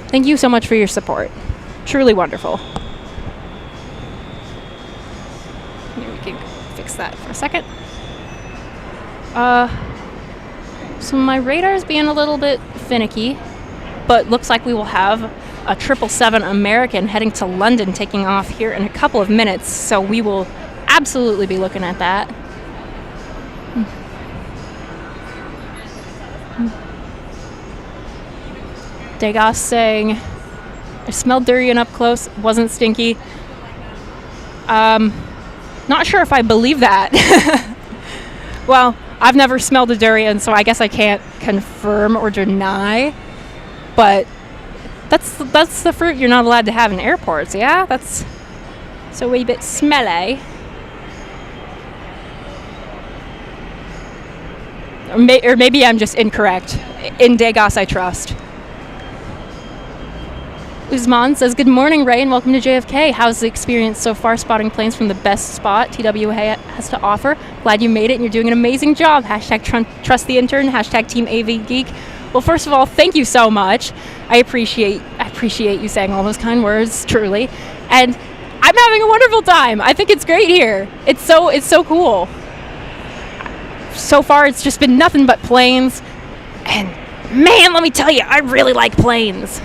Thank you so much for your support. Truly wonderful. Here, we can fix that for a second. So my radar's being a little bit finicky, but looks like we will have a 777 American heading to London taking off here in a couple of minutes, so we will absolutely be looking at that. Degas saying, I smelled durian up close, wasn't stinky. Not sure if I believe that. Well, I've never smelled a durian, so I guess I can't confirm or deny. But that's the fruit you're not allowed to have in airports, yeah? That's so a wee bit smelly. Or maybe I'm just incorrect. In Degas, I trust. Uzman says, good morning, Ray, and welcome to JFK. How's the experience so far spotting planes from the best spot TWA has to offer? Glad you made it, and you're doing an amazing job. Hashtag trust the intern, hashtag Team AV Geek. Well, first of all, thank you so much. I appreciate you saying all those kind words, truly. And I'm having a wonderful time. I think it's great here. It's so cool. So far, it's just been nothing but planes. And man, let me tell you, I really like planes.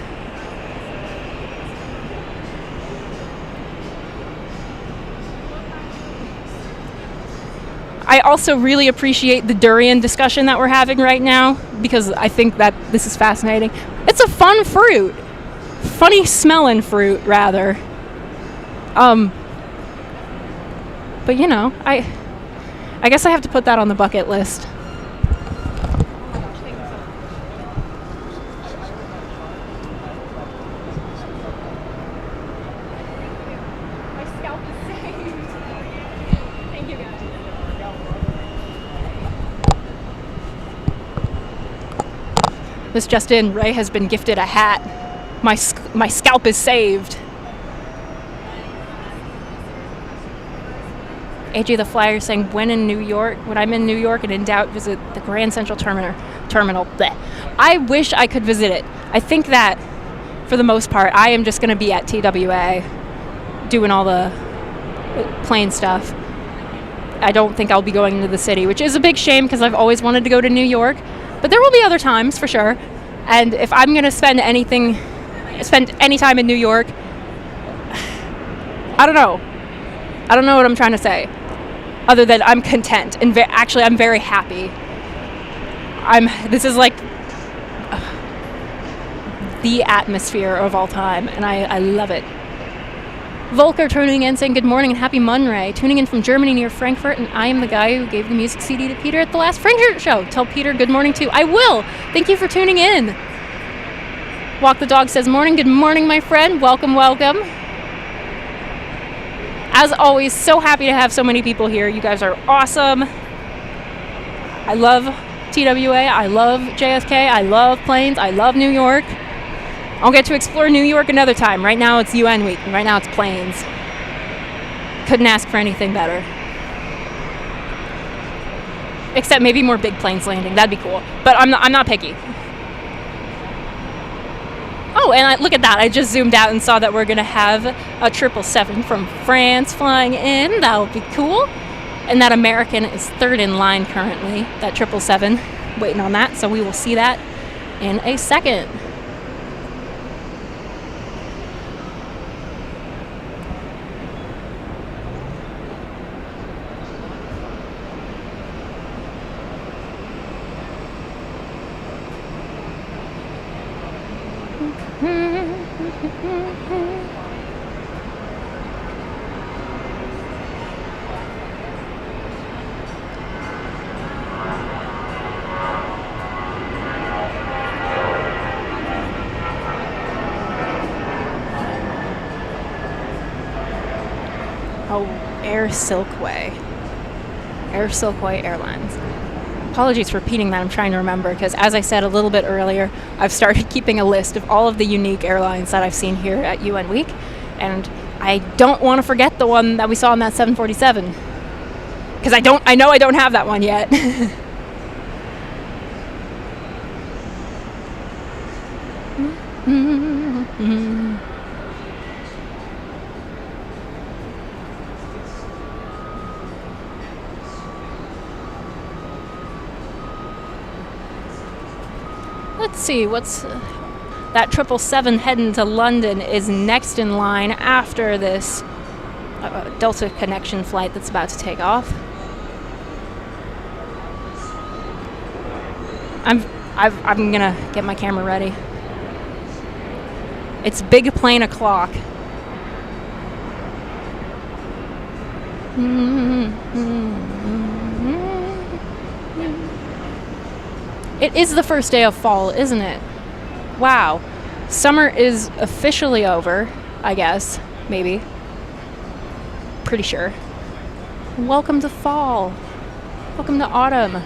I also really appreciate the durian discussion that we're having right now, because I think that this is fascinating. It's a fun fruit. Funny smelling fruit, rather. But you know, I guess I have to put that on the bucket list. This just in, Ray has been gifted a hat. My scalp is saved. AJ the Flyer saying, when I'm in New York and in doubt, visit the Grand Central Terminal. Bleh. I wish I could visit it. I think that, for the most part, I am just going to be at TWA doing all the plane stuff. I don't think I'll be going to the city, which is a big shame because I've always wanted to go to New York. But there will be other times for sure. And if I'm going to spend any time in New York, I don't know. I don't know what I'm trying to say. Other than I'm content and actually I'm very happy. This is like the atmosphere of all time, and I love it. Volker tuning in saying good morning and happy Mon-RAE. Tuning in from Germany near Frankfurt, and I am the guy who gave the music CD to Peter at the last Frankfurt show. Tell Peter good morning too. I will. Thank you for tuning in. Walk the Dog says morning. Good morning, my friend. Welcome, welcome. As always, so happy to have so many people here. You guys are awesome. I love TWA. I love JFK. I love planes. I love New York. I'll get to explore New York another time. Right now it's UN week, and right now it's planes. Couldn't ask for anything better. Except maybe more big planes landing. That'd be cool. But I'm not picky. Oh, and look at that. I just zoomed out and saw that we're going to have a 777 from France flying in. That would be cool. And that American is third in line currently, that 777. Waiting on that, so we will see that in a second. Silkway Airlines. Apologies for repeating that. I'm trying to remember because, as I said a little bit earlier, I've started keeping a list of all of the unique airlines that I've seen here at UN Week, and I don't want to forget the one that we saw on that 747 because I know I don't have that one yet. Let's see, what's that 777 heading to London is next in line after this Delta connection flight that's about to take off. I'm gonna get my camera ready. It's big plane o'clock. It is the first day of fall, isn't it? Wow. Summer is officially over, I guess. Maybe. Pretty sure. Welcome to fall. Welcome to autumn.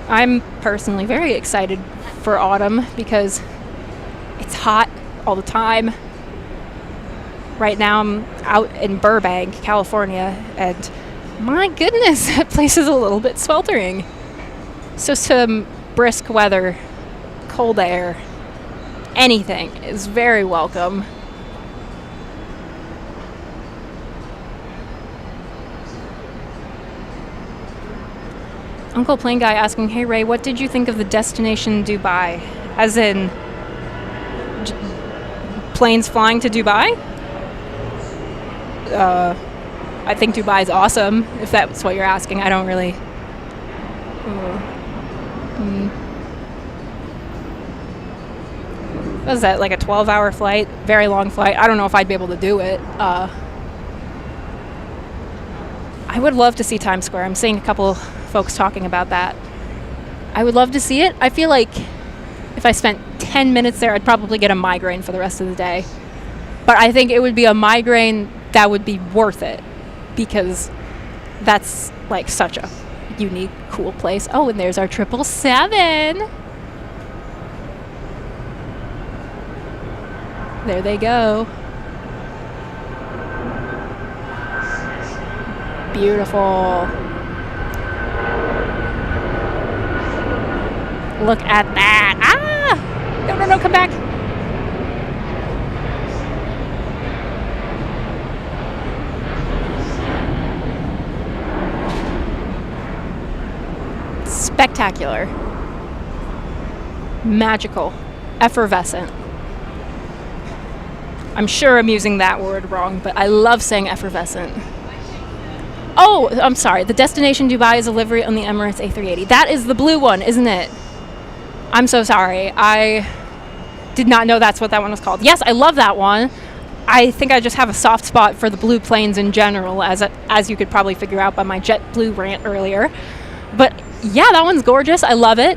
I'm personally very excited for autumn because it's hot all the time. Right now I'm out in Burbank, California, and my goodness, that place is a little bit sweltering. So some brisk weather, cold air, anything is very welcome. Uncle Plane Guy asking, hey Ray, what did you think of the destination Dubai? As in, planes flying to Dubai? I think Dubai is awesome, if that's what you're asking. I don't really... What was that, like a 12-hour flight? Very long flight. I don't know if I'd be able to do it. I would love to see Times Square. I'm seeing a couple folks talking about that. I would love to see it. I feel like if I spent 10 minutes there, I'd probably get a migraine for the rest of the day. But I think it would be a migraine that would be worth it, because that's like such a unique, cool place. Oh, and there's our 777. There they go. Beautiful. Look at that. Ah! No, come back. spectacular, magical, effervescent. I'm sure I'm using that word wrong, but I love saying effervescent. Oh, I'm sorry. The destination Dubai is a livery on the Emirates A380. That is the blue one, isn't it? I'm so sorry. I did not know that's what that one was called. Yes, I love that one. I think I just have a soft spot for the blue planes in general, as you could probably figure out by my JetBlue rant earlier. But yeah, that one's gorgeous. I love it.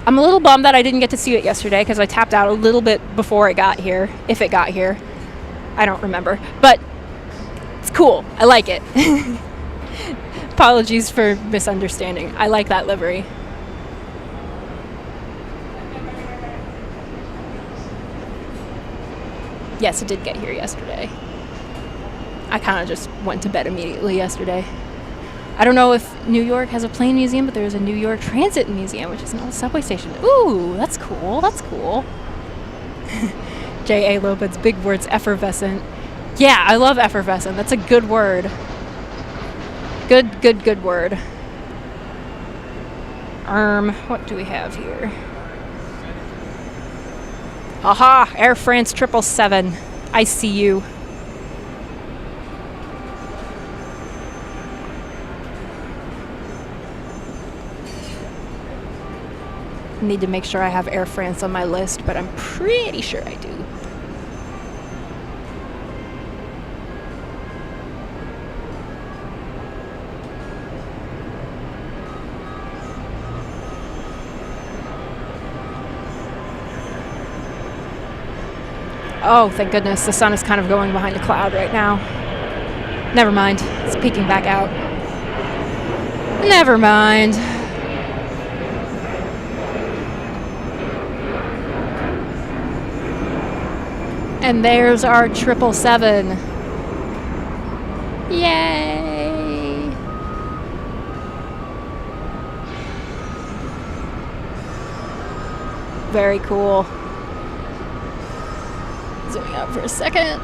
I'm a little bummed that I didn't get to see it yesterday because I tapped out a little bit before it got here, if it got here. I don't remember. But it's cool. I like it. Apologies for misunderstanding. I like that livery. Yes, it did get here yesterday. I kind of just went to bed immediately yesterday. I don't know if New York has a plane museum, but there's a New York Transit Museum, which is an old subway station. Ooh, that's cool. That's cool. J.A. Lopez, big words, effervescent. Yeah, I love effervescent. That's a good word. Good word. What do we have here? Aha, Air France 777. I see you. Need to make sure I have Air France on my list, but I'm pretty sure I do. Oh, thank goodness. The sun is kind of going behind a cloud right now. Never mind. It's peeking back out. Never mind. And there's our 777. Yay! Very cool. Zooming out for a second.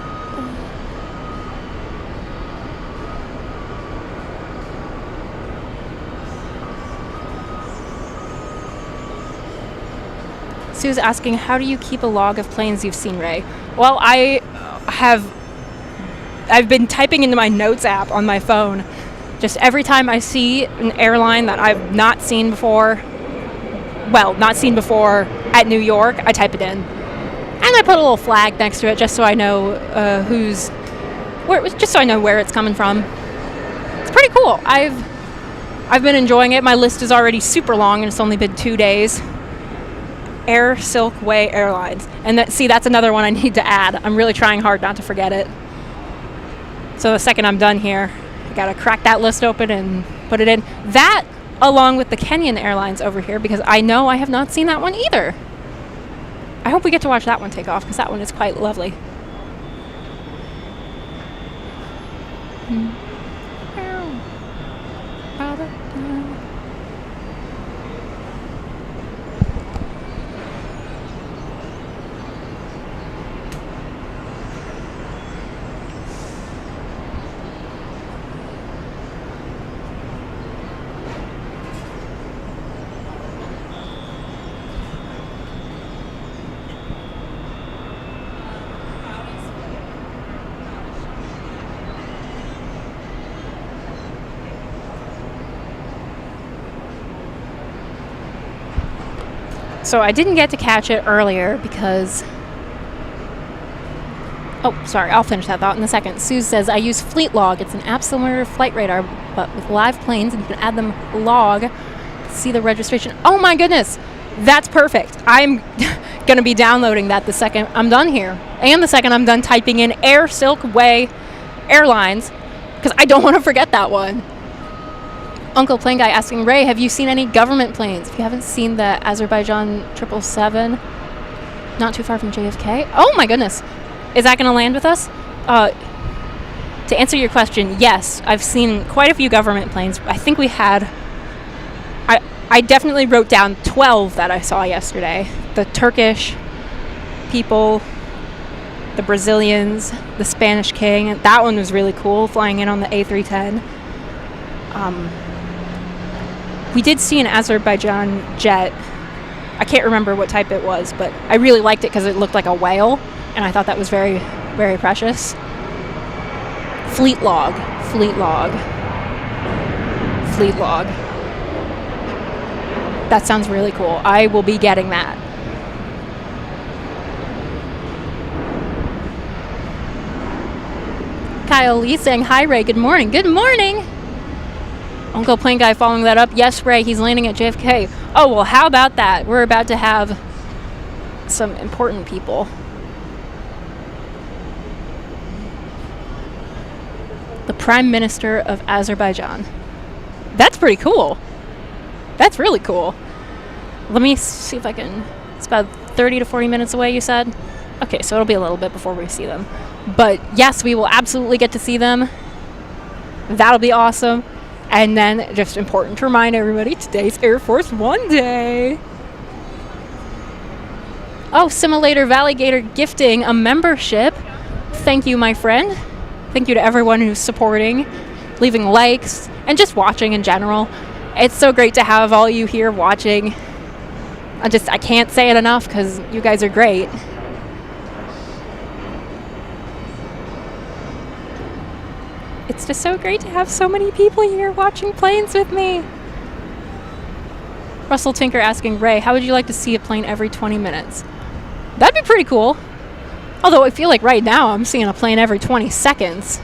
Sue's asking, how do you keep a log of planes you've seen, Ray? Well, I've been typing into my notes app on my phone. Just every time I see an airline that I've not seen before, at New York, I type it in. And I put a little flag next to it just so I know just so I know where it's coming from. It's pretty cool. I've been enjoying it. My list is already super long and it's only been 2 days. Air Silkway Airlines. And that's another one I need to add. I'm really trying hard not to forget it. So the second I'm done here, I gotta crack that list open and put it in. That, along with the Kenyan Airlines over here, because I know I have not seen that one either. I hope we get to watch that one take off, because that one is quite lovely. So I didn't get to catch it earlier because... Oh, sorry, I'll finish that thought in a second. Sue says, I use Fleet Log. It's an app similar to Flight Radar, but with live planes, and you can add them log to see the registration. Oh my goodness! That's perfect. I'm going to be downloading that the second I'm done here. And the second I'm done typing in Air Silkway Airlines, because I don't want to forget that one. Uncle Plane Guy asking, Ray, have you seen any government planes? If you haven't seen the Azerbaijan 777, not too far from JFK. Oh my goodness. Is that going to land with us? To answer your question, yes. I've seen quite a few government planes. I think we had... I definitely wrote down 12 that I saw yesterday. The Turkish people, the Brazilians, the Spanish King. That one was really cool, flying in on the A310. We did see an Azerbaijan jet. I can't remember what type it was, but I really liked it because it looked like a whale, and I thought that was very, very precious. Fleet log. Fleet log. Fleet log. That sounds really cool. I will be getting that. Kyle Lee saying, hi, Ray. Good morning. Good morning. Uncle Plane Guy following that up. Yes, Ray, he's landing at JFK. Oh, well, how about that? We're about to have some important people. The Prime Minister of Azerbaijan. That's pretty cool. That's really cool. Let me see if I can... It's about 30 to 40 minutes away, you said? Okay, so it'll be a little bit before we see them. But yes, we will absolutely get to see them. That'll be awesome. And then, just important to remind everybody, today's Air Force One Day. Oh, Simulator Valigator gifting a membership. Thank you, my friend. Thank you to everyone who's supporting, leaving likes, and just watching in general. It's so great to have all you here watching. I can't say it enough because you guys are great. It's just so great to have so many people here watching planes with me. Russell Tinker asking, Ray, how would you like to see a plane every 20 minutes? That'd be pretty cool. Although I feel like right now I'm seeing a plane every 20 seconds,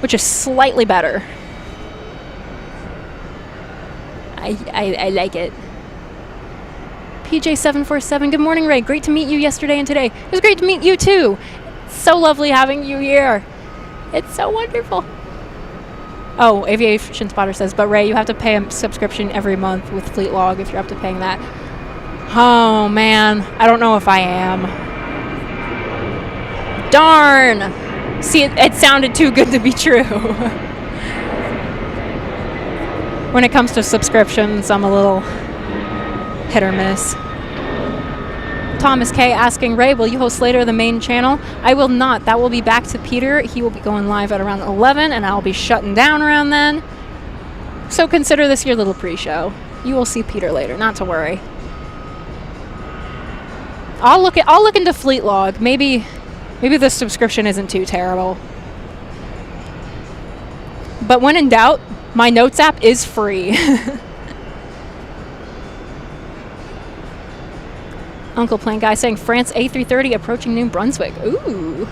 which is slightly better. I like it. PJ747, good morning, Ray. Great to meet you yesterday and today. It was great to meet you too. It's so lovely having you here. It's so wonderful. Oh, Aviation Spotter says, but Ray, you have to pay a subscription every month with Fleet Log if you're up to paying that. Oh, man. I don't know if I am. Darn. See, it sounded too good to be true. When it comes to subscriptions, I'm a little hit or miss. Thomas K asking, Ray, will you host later the main channel? I will not. That will be back to Peter. He will be going live at around 11, and I'll be shutting down around then. So consider this your little pre-show. You will see Peter later, not to worry. I'll look into Fleet Log. Maybe the subscription isn't too terrible. But when in doubt, my notes app is free. Uncle Plane Guy saying France A330 approaching New Brunswick. Ooh.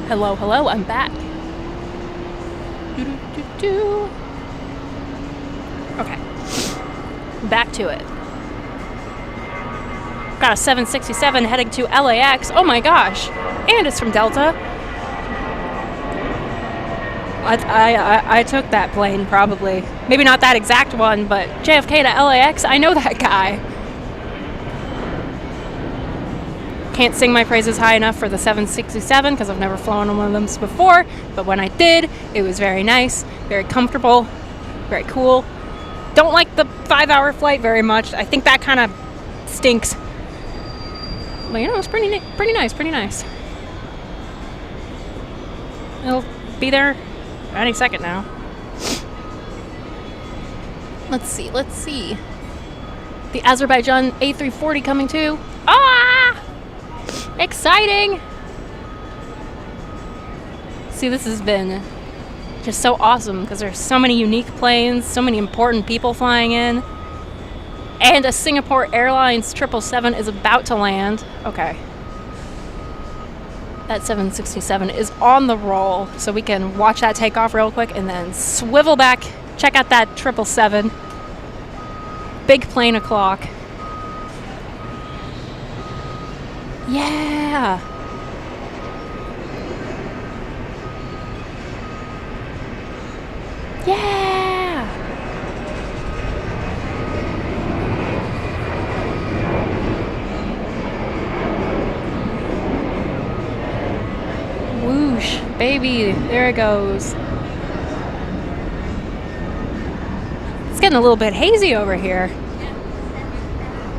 Hello, hello, I'm back. Doo-doo-doo-doo. Okay. Back to it. Got a 767 heading to LAX. Oh my gosh. And it's from Delta. I took that plane, probably. Maybe not that exact one, but JFK to LAX, I know that guy. Can't sing my praises high enough for the 767 because I've never flown on one of them before, but when I did, it was very nice, very comfortable, very cool. Don't like the 5-hour flight very much. I think that kind of stinks. But you know, it's pretty nice. It'll be there any second now. Let's see. The Azerbaijan A340 coming too. Ah! Exciting! See, this has been just so awesome because there's so many unique planes, so many important people flying in, and a Singapore Airlines 777 is about to land. Okay. That 767 is on the roll, so we can watch that take off real quick and then swivel back, check out that 777. Big plane o'clock. Yeah! Yeah! Whoosh, baby, there it goes. It's getting a little bit hazy over here,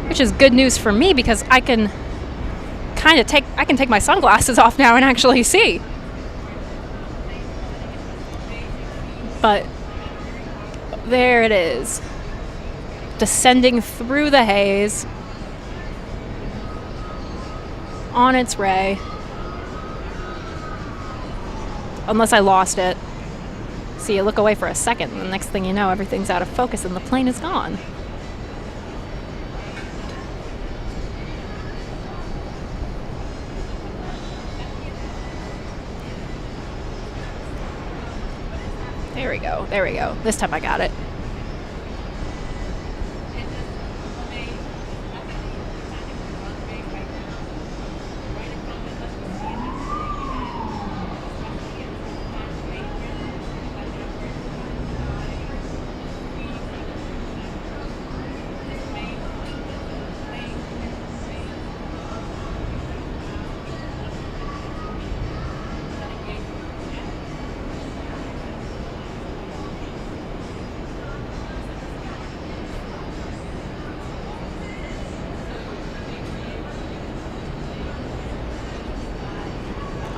which is good news for me because I can take my sunglasses off now and actually see. But there it is, descending through the haze on its way. Unless I lost it. See, you look away for a second, and the next thing you know, everything's out of focus and the plane is gone. There we go. This time I got it.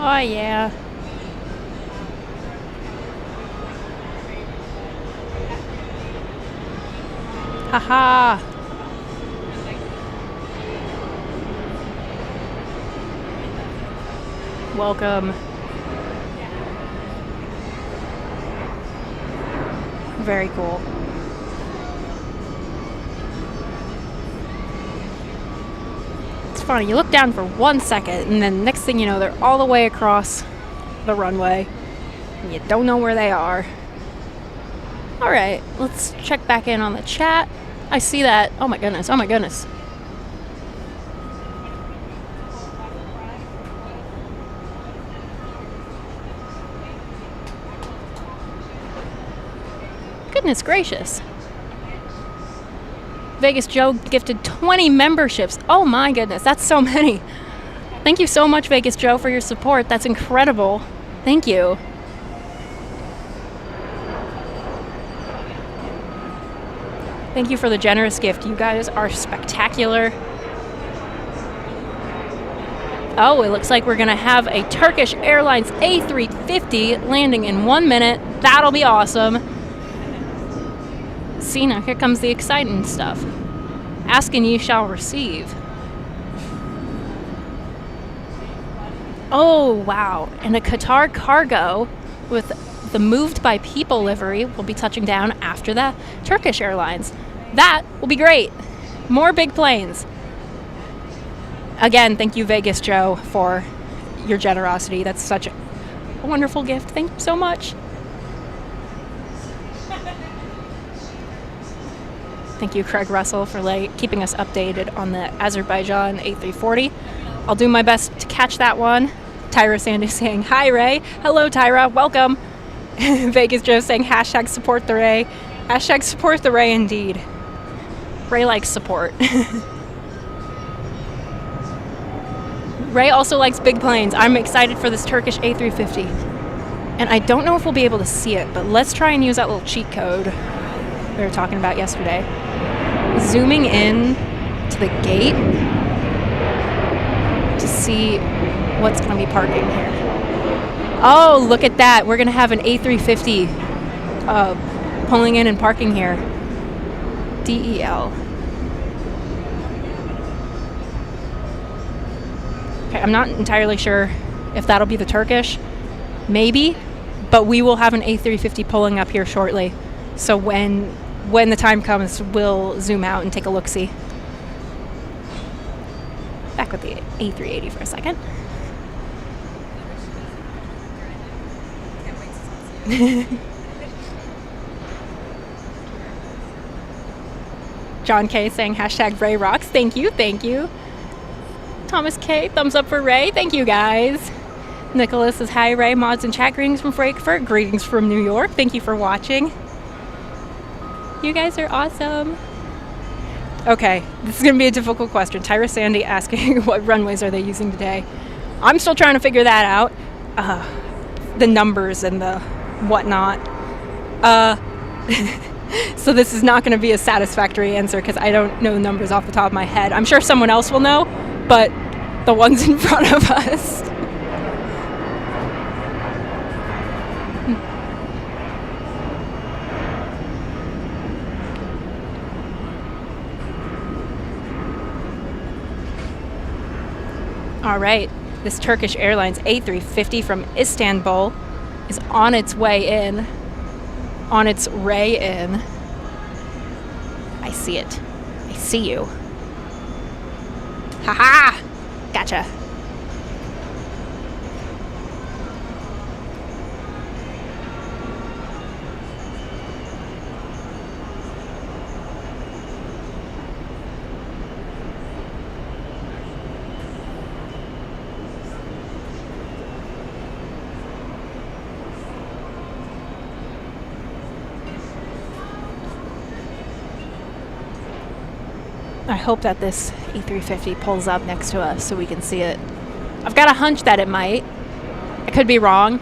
Oh yeah. Haha. Welcome. Very cool. Funny, you look down for 1 second and then next thing you know they're all the way across the runway and you don't know where they are. Alright, let's check back in on the chat. I see that. Oh my goodness. Goodness gracious. Vegas Joe gifted 20 memberships. Oh my goodness, that's so many. Thank you so much, Vegas Joe, for your support. That's incredible. Thank you. Thank you for the generous gift. You guys are spectacular. Oh, it looks like we're going to have a Turkish Airlines A350 landing in 1 minute. That'll be awesome. See, now here comes the exciting stuff. Ask and ye shall receive. Oh, wow. And a Qatar cargo with the Moved by People livery will be touching down after the Turkish Airlines. That will be great. More big planes. Again, thank you, Vegas Joe, for your generosity. That's such A wonderful gift. Thank you so much. Thank you, Craig Russell, for keeping us updated on the Azerbaijan A340. I'll do my best to catch that one. Tyra Sandy saying, hi, Ray. Hello, Tyra. Welcome. Vegas Joe saying, hashtag support the Ray. Hashtag support the Ray indeed. Ray likes support. Ray also likes big planes. I'm excited for this Turkish A350. And I don't know if we'll be able to see it, but let's try and use that little cheat code we were talking about yesterday. Zooming in to the gate to see what's going to be parking here. Oh, look at that. We're going to have an A350 pulling in and parking here. DEL. Okay, I'm not entirely sure if that'll be the Turkish. Maybe, but we will have an A350 pulling up here shortly. So when the time comes, we'll zoom out and take a look-see. Back with the A380 for a second. John K saying hashtag Ray rocks. Thank you, thank you. Thomas K, thumbs up for Ray. Thank you, guys. Nicholas says, hi, Ray. Mods and chat, greetings from Frankfurt. Greetings from New York. Thank you for watching. You guys are awesome. Okay, this is going to be a difficult question. Tyra Sandy asking what runways are they using today. I'm still trying to figure that out. The numbers and the whatnot. So this is not going to be a satisfactory answer because I don't know the numbers off the top of my head. I'm sure someone else will know, but the ones in front of us. All right, this Turkish Airlines A350 from Istanbul is on its way in, on its way in. I see it. I see you. Haha! Gotcha. I hope that this A350 pulls up next to us so we can see it. I've got a hunch that it might. I could be wrong.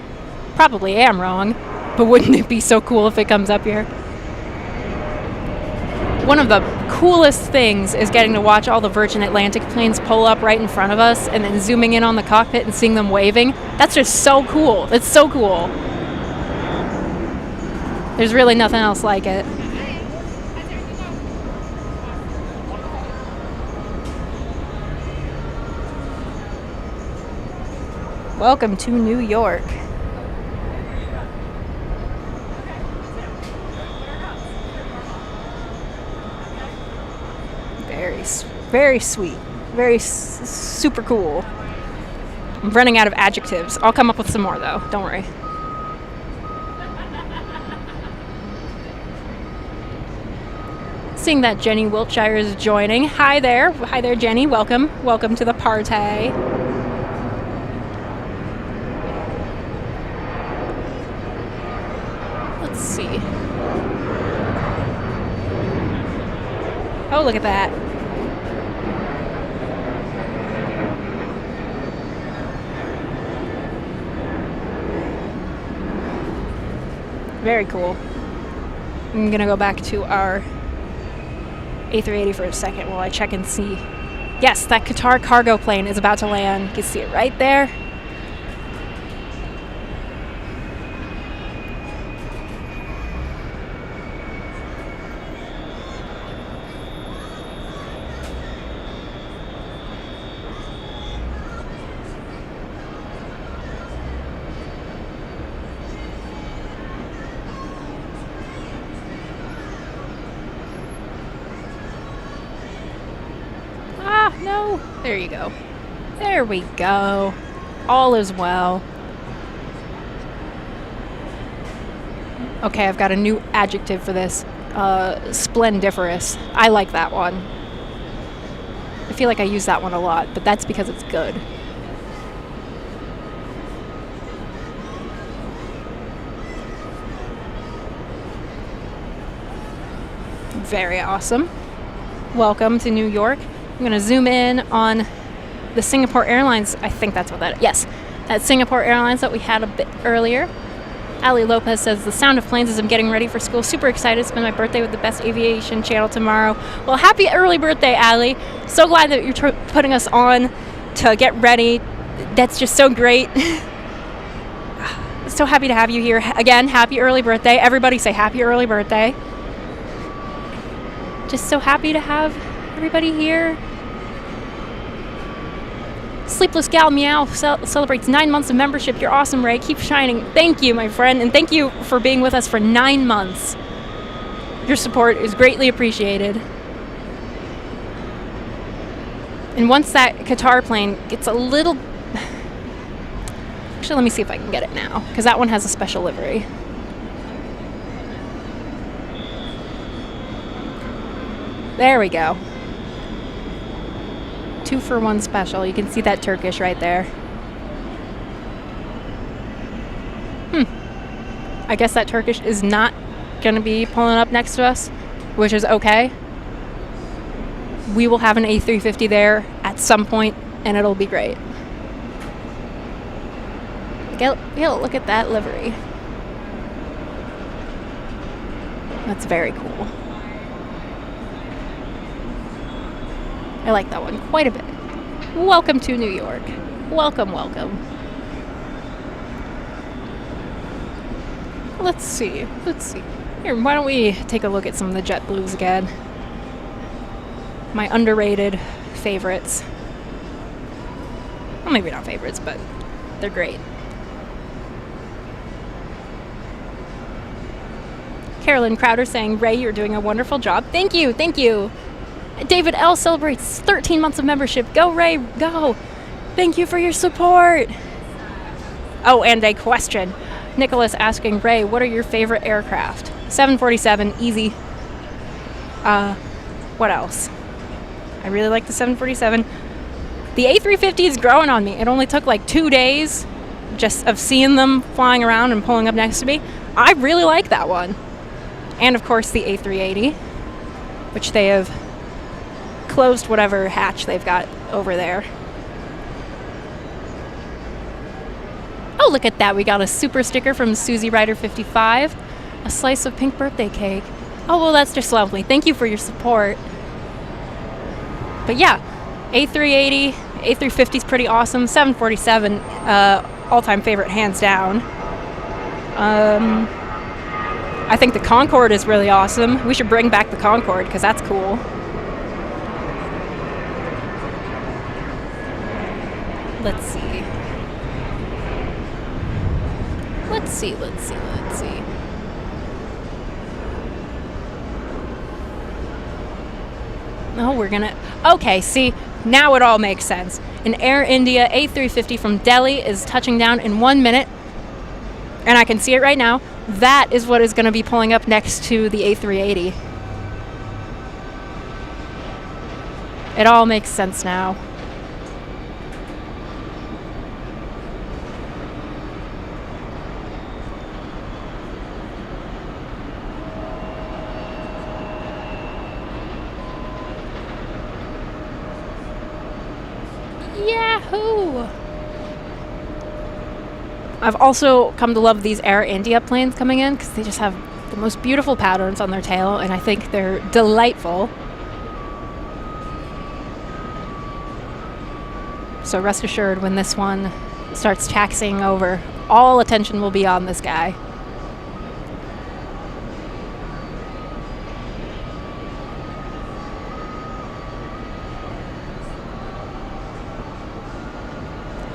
Probably am wrong. But wouldn't it be so cool if it comes up here? One of the coolest things is getting to watch all the Virgin Atlantic planes pull up right in front of us and then zooming in on the cockpit and seeing them waving. That's just so cool. It's so cool. There's really nothing else like it. Welcome to New York. Very sweet. Very super cool. I'm running out of adjectives. I'll come up with some more though. Don't worry. Seeing that Jenny Wiltshire is joining. Hi there. Hi there, Jenny. Welcome. Welcome to the party. Let's see. Oh, look at that. Very cool. I'm gonna go back to our A380 for a second while I check and see. Yes, that Qatar cargo plane is about to land. You can see it right there. No, there you go. There we go. All is well. Okay, I've got a new adjective for this. Splendiferous. I like that one. I feel like I use that one a lot, but that's because it's good. Very awesome. Welcome to New York. I'm going to zoom in on the Singapore Airlines. I think that's what that is. Yes, that Singapore Airlines that we had a bit earlier. Ali Lopez says, the sound of planes as I'm getting ready for school. Super excited to spend my birthday with the best aviation channel tomorrow. Well, happy early birthday, Ali. So glad that you're putting us on to get ready. That's just so great. So happy to have you here. Again, happy early birthday. Everybody say happy early birthday. Just so happy to have everybody here. Sleepless Gal Meow celebrates 9 months of membership. You're awesome, Ray. Keep shining. Thank you, my friend, and thank you for being with us for 9 months. Your support is greatly appreciated. And once that Qatar plane gets a little... Actually, let me see if I can get it now, because that one has a special livery. There we go. 2-for-1 special. You can see that Turkish right there. I guess that Turkish is not going to be pulling up next to us, which is okay. We will have an A350 there at some point, and it'll be great. Look at that livery. That's very cool. I like that one quite a bit. Welcome to New York. Welcome, welcome. Let's see. Here, why don't we take a look at some of the JetBlues again? My underrated favorites. Well, maybe not favorites, but they're great. Carolyn Crowder saying, Ray, you're doing a wonderful job. Thank you, thank you. David L. celebrates 13 months of membership. Go, Ray, go. Thank you for your support. Oh, and a question. Nicholas asking, Ray, what are your favorite aircraft? 747, easy. What else? I really like the 747. The A350 is growing on me. It only took like 2 days just of seeing them flying around and pulling up next to me. I really like that one. And of course the A380, which they have closed whatever hatch they've got over there. Oh, look at that. We got a super sticker from Susie Ryder 55. A slice of pink birthday cake. Oh, well, that's just lovely. Thank you for your support. But yeah, A380, A350 is pretty awesome. 747, all-time favorite, hands down. I think the Concorde is really awesome. We should bring back the Concorde because that's cool. Let's see. Oh, we're gonna... Okay, see, now it all makes sense. An Air India A350 from Delhi is touching down in 1 minute. And I can see it right now. That is what is going to be pulling up next to the A380. It all makes sense now. Yahoo! I've also come to love these Air India planes coming in because they just have the most beautiful patterns on their tail, and I think they're delightful. So rest assured, when this one starts taxiing over, all attention will be on this guy.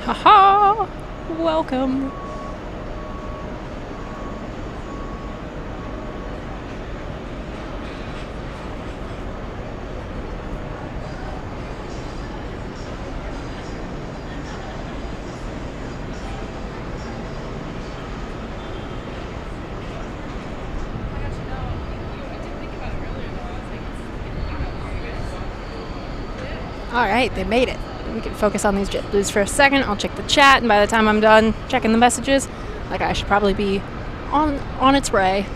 Haha! Welcome. All right, they made it. We can focus on these JetBlues for a second. I'll check the chat, and by the time I'm done checking the messages, like I should probably be on its way.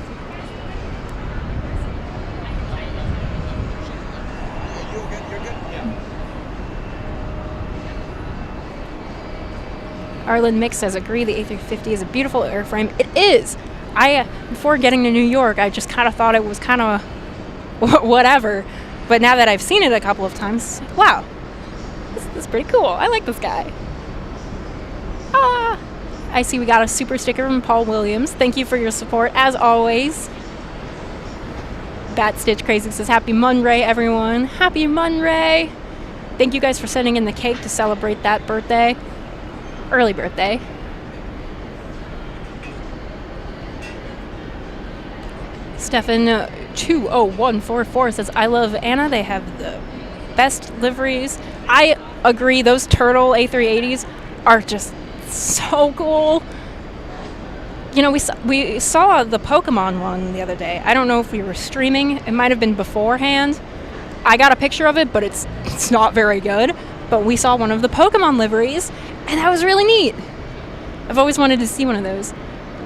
Arlen Mix says, agree, the A350 is a beautiful airframe. It is. Before getting to New York, I just kind of thought it was kind of whatever. But now that I've seen it a couple of times, wow, this is pretty cool. I like this guy. I see we got a super sticker from Paul Williams. Thank you for your support, as always. Bat Stitch Crazy says, happy Mon-RAE, everyone. Happy Mon-RAE. Thank you guys for sending in the cake to celebrate that birthday. Early birthday. Stefan 20144 says, I love Anna. They have the best liveries. I agree. Those turtle A380s are just so cool. You know, we saw the Pokemon one the other day. I don't know if we were streaming. It might have been beforehand. I got a picture of it, but it's not very good. But we saw one of the Pokemon liveries, and that was really neat. I've always wanted to see one of those.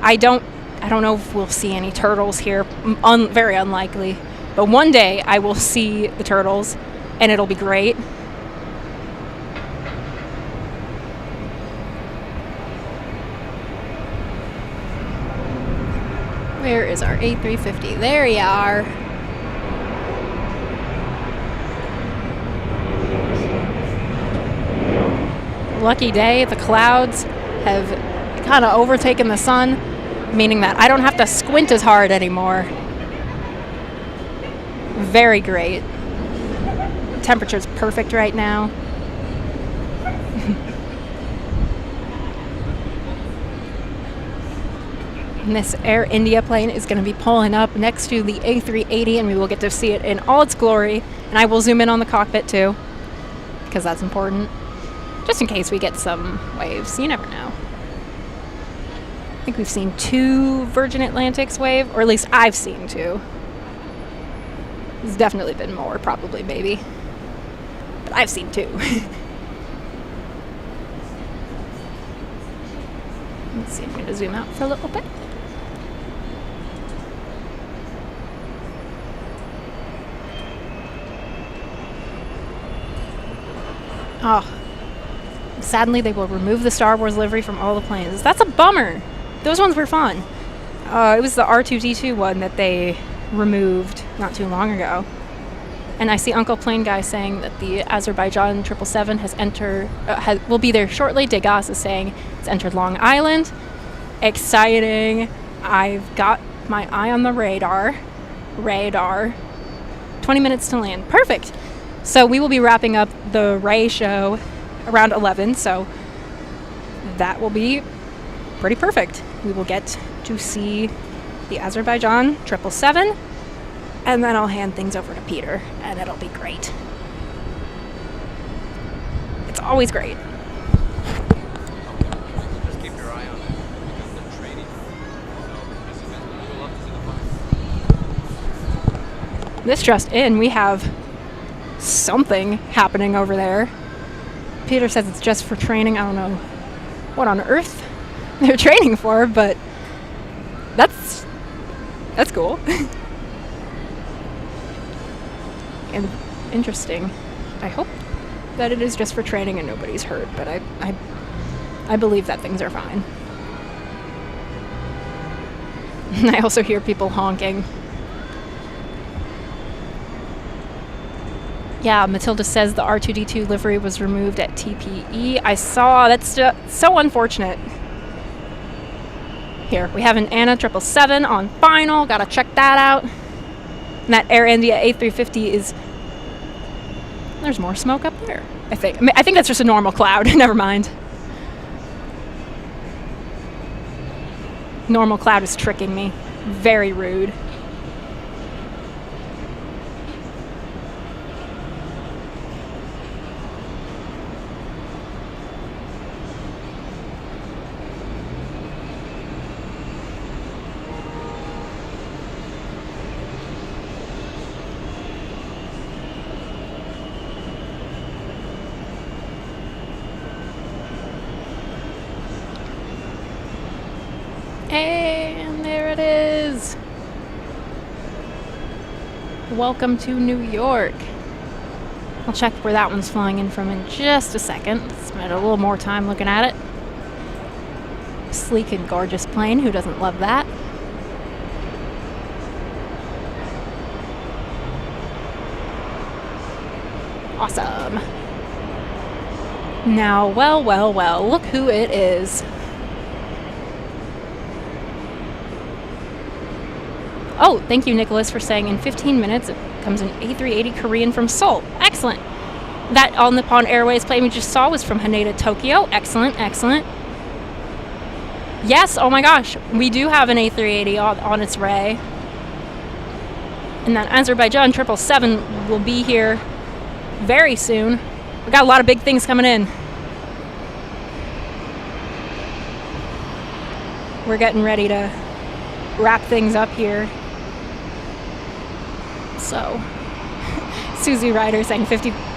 I don't know if we'll see any turtles here. Very unlikely. But one day I will see the turtles, and it'll be great. Where is our A350? There you are. Lucky day. The clouds have kind of overtaken the sun, meaning that I don't have to squint as hard anymore. Very great. Temperature's perfect right now. And this Air India plane is going to be pulling up next to the A380, and we will get to see it in all its glory. And I will zoom in on the cockpit too, because that's important. Just in case we get some waves. You never know. I think we've seen 2 Virgin Atlantics wave, or at least I've seen 2. There's definitely been more, probably, maybe. But I've seen 2. Let's see, I'm going to zoom out for a little bit. Oh. Sadly, they will remove the Star Wars livery from all the planes. That's a bummer. Those ones were fun. It was the R2D2 one that they removed not too long ago. And I see Uncle Plane Guy saying that the Azerbaijan 777 has entered, will be there shortly. Degas is saying it's entered Long Island. Exciting. I've got my eye on the radar. 20 minutes to land. Perfect. So we will be wrapping up the RAE show around 11, so that will be pretty perfect. We will get to see the Azerbaijan 777, and then I'll hand things over to Peter, and it'll be great. It's always great. Just keep your eye on it because they're training. So we'll love to see the flight. This just in, we have something happening over there. Peter says it's just for training. I don't know what on earth they're training for, but that's cool. And interesting. I hope that it is just for training and nobody's hurt, but I believe that things are fine. I also hear people honking. Yeah, Matilda says the R2D2 livery was removed at TPE. I saw. That's so unfortunate. Here, we have an Anna 777 on final. Gotta check that out. And that Air India A350 is... There's more smoke up there, I think. I think that's just a normal cloud. Never mind. Normal cloud is tricking me. Very rude. And there it is. Welcome to New York. I'll check where that one's flying in from in just a second. Spend a little more time looking at it. Sleek and gorgeous plane. Who doesn't love that? Awesome. Now, well, look who it is. Oh, thank you, Nicholas, for saying in 15 minutes it comes an A380 Korean from Seoul. Excellent. That All Nippon Airways plane we just saw was from Haneda, Tokyo. Excellent, excellent. Yes, oh my gosh, we do have an A380 on its way. And that Azerbaijan 777 will be here very soon. We got a lot of big things coming in. We're getting ready to wrap things up here. So, Susie Ryder saying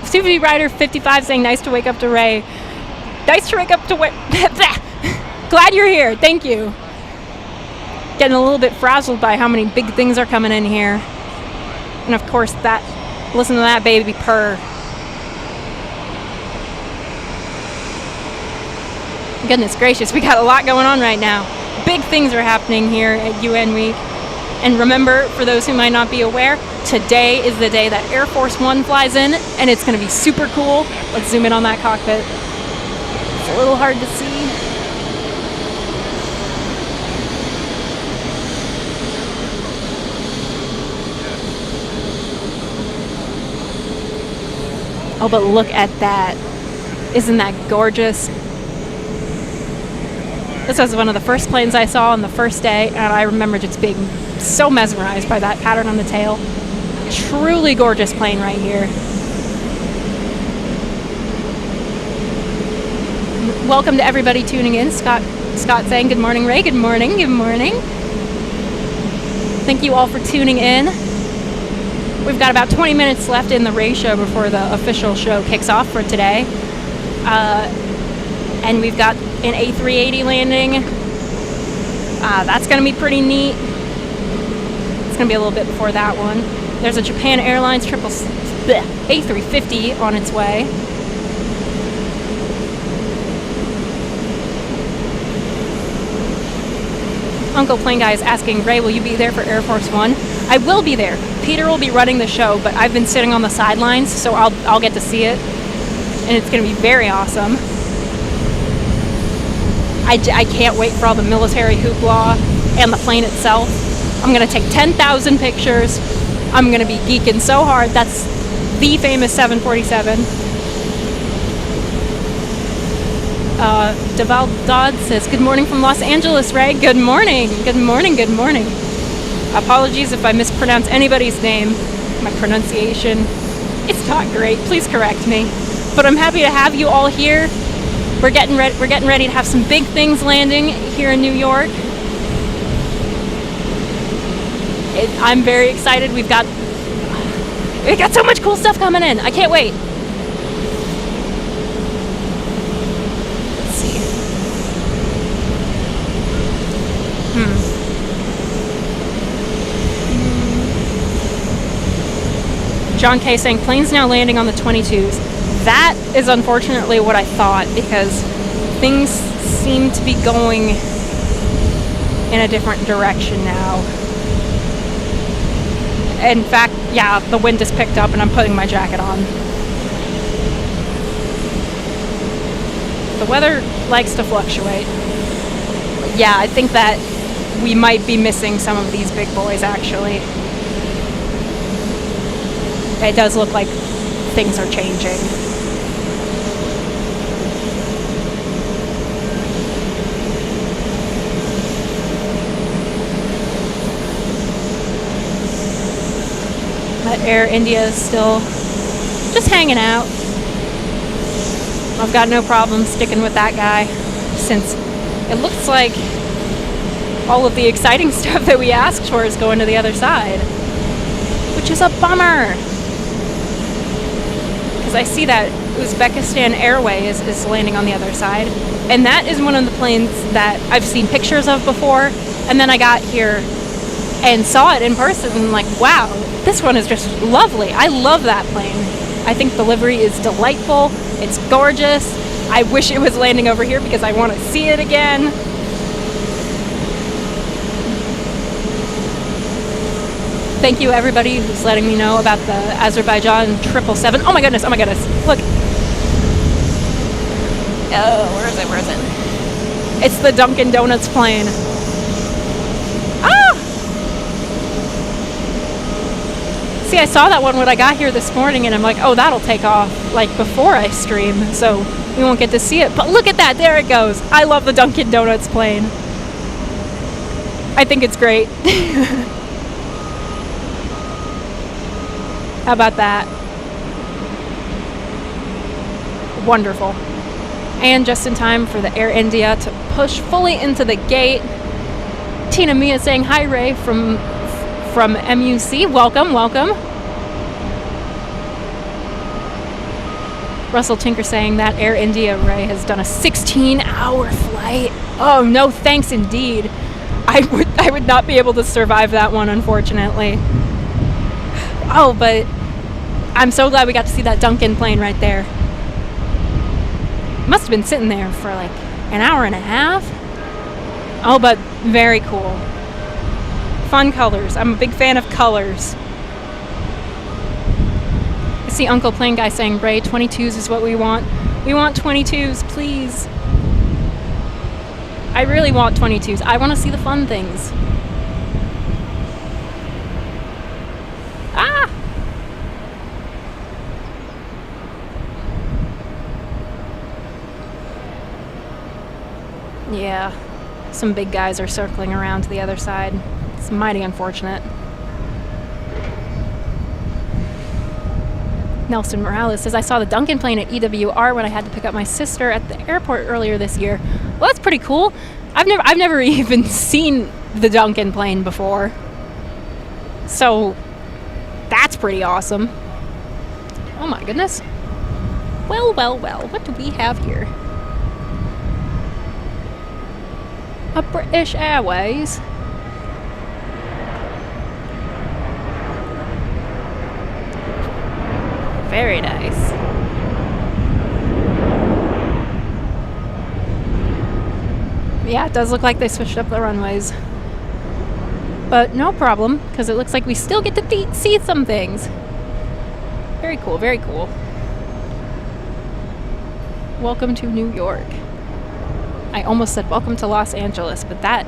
Susie Ryder 55 saying nice to wake up to Ray. Nice to wake up to Glad you're here. Thank you. Getting a little bit frazzled by how many big things are coming in here. And of course listen to that baby purr. Goodness gracious, we got a lot going on right now. Big things are happening here at UN Week. And remember, for those who might not be aware, today is the day that Air Force One flies in, and it's going to be super cool. Let's zoom in on that cockpit. It's a little hard to see. Oh, but look at that. Isn't that gorgeous? This was one of the first planes I saw on the first day, and I remember just being so mesmerized by that pattern on the tail. Truly gorgeous plane right here. Welcome to everybody tuning in. Scott saying good morning, Ray. Good morning. Good morning. Thank you all for tuning in. We've got about 20 minutes left in the Ray show before the official show kicks off for today. And we've got an A380 landing. That's going to be pretty neat. It's going to be a little bit before that one. There's a Japan Airlines A350 on its way. Uncle Plane Guy is asking, Ray, will you be there for Air Force One? I will be there. Peter will be running the show, but I've been sitting on the sidelines, so I'll get to see it. And it's going to be very awesome. I can't wait for all the military hoopla and the plane itself. I'm going to take 10,000 pictures. I'm going to be geeking so hard. That's the famous 747. Deval Dodd says, good morning from Los Angeles, Ray. Good morning. Good morning. Good morning. Apologies if I mispronounce anybody's name. My pronunciation, it's not great. Please correct me. But I'm happy to have you all here. We're getting ready to have some big things landing here in New York. I'm very excited. We got so much cool stuff coming in. I can't wait. Let's see. John K saying planes now landing on the 22s. That is unfortunately what I thought, because things seem to be going in a different direction now. In fact, yeah, the wind just picked up and I'm putting my jacket on. The weather likes to fluctuate. But yeah, I think that we might be missing some of these big boys, actually. It does look like things are changing. But Air India is still just hanging out. I've got no problem sticking with that guy, since it looks like all of the exciting stuff that we asked for is going to the other side, which is a bummer. Because I see that Uzbekistan Airways is landing on the other side. And that is one of the planes that I've seen pictures of before. And then I got here and saw it in person and like, wow, this one is just lovely. I love that plane. I think the livery is delightful. It's gorgeous. I wish it was landing over here because I want to see it again. Thank you everybody who's letting me know about the Azerbaijan 777. Oh my goodness, look. Oh, where is it? It's the Dunkin' Donuts plane. Ah! See, I saw that one when I got here this morning and I'm like, oh, that'll take off like before I stream, so we won't get to see it. But look at that, there it goes. I love the Dunkin' Donuts plane. I think it's great. How about that? Wonderful. And just in time for the Air India to push fully into the gate. Tina Mia saying hi, Ray, from MUC. Welcome. Russell Tinker saying that Air India, Ray, has done a 16-hour flight. Oh, no thanks indeed. I would not be able to survive that one, unfortunately. Oh, but I'm so glad we got to see that Dunkin' plane right there. Must have been sitting there for like an hour and a half. Oh, but very cool. Fun colors. I'm a big fan of colors. I see Uncle Plane Guy saying, Ray, 22s is what we want. We want 22s, please. I really want 22s. I want to see the fun things. Ah! Yeah, some big guys are circling around to the other side. It's mighty unfortunate. Nelson Morales says, I saw the Dunkin' plane at EWR when I had to pick up my sister at the airport earlier this year. Well, that's pretty cool. I've never even seen the Dunkin' plane before. So that's pretty awesome. Oh my goodness. Well, what do we have here? A British Airways. Very nice. Yeah, it does look like they switched up the runways. But no problem, because it looks like we still get to see some things. Very cool, very cool. Welcome to New York. I almost said welcome to Los Angeles, but that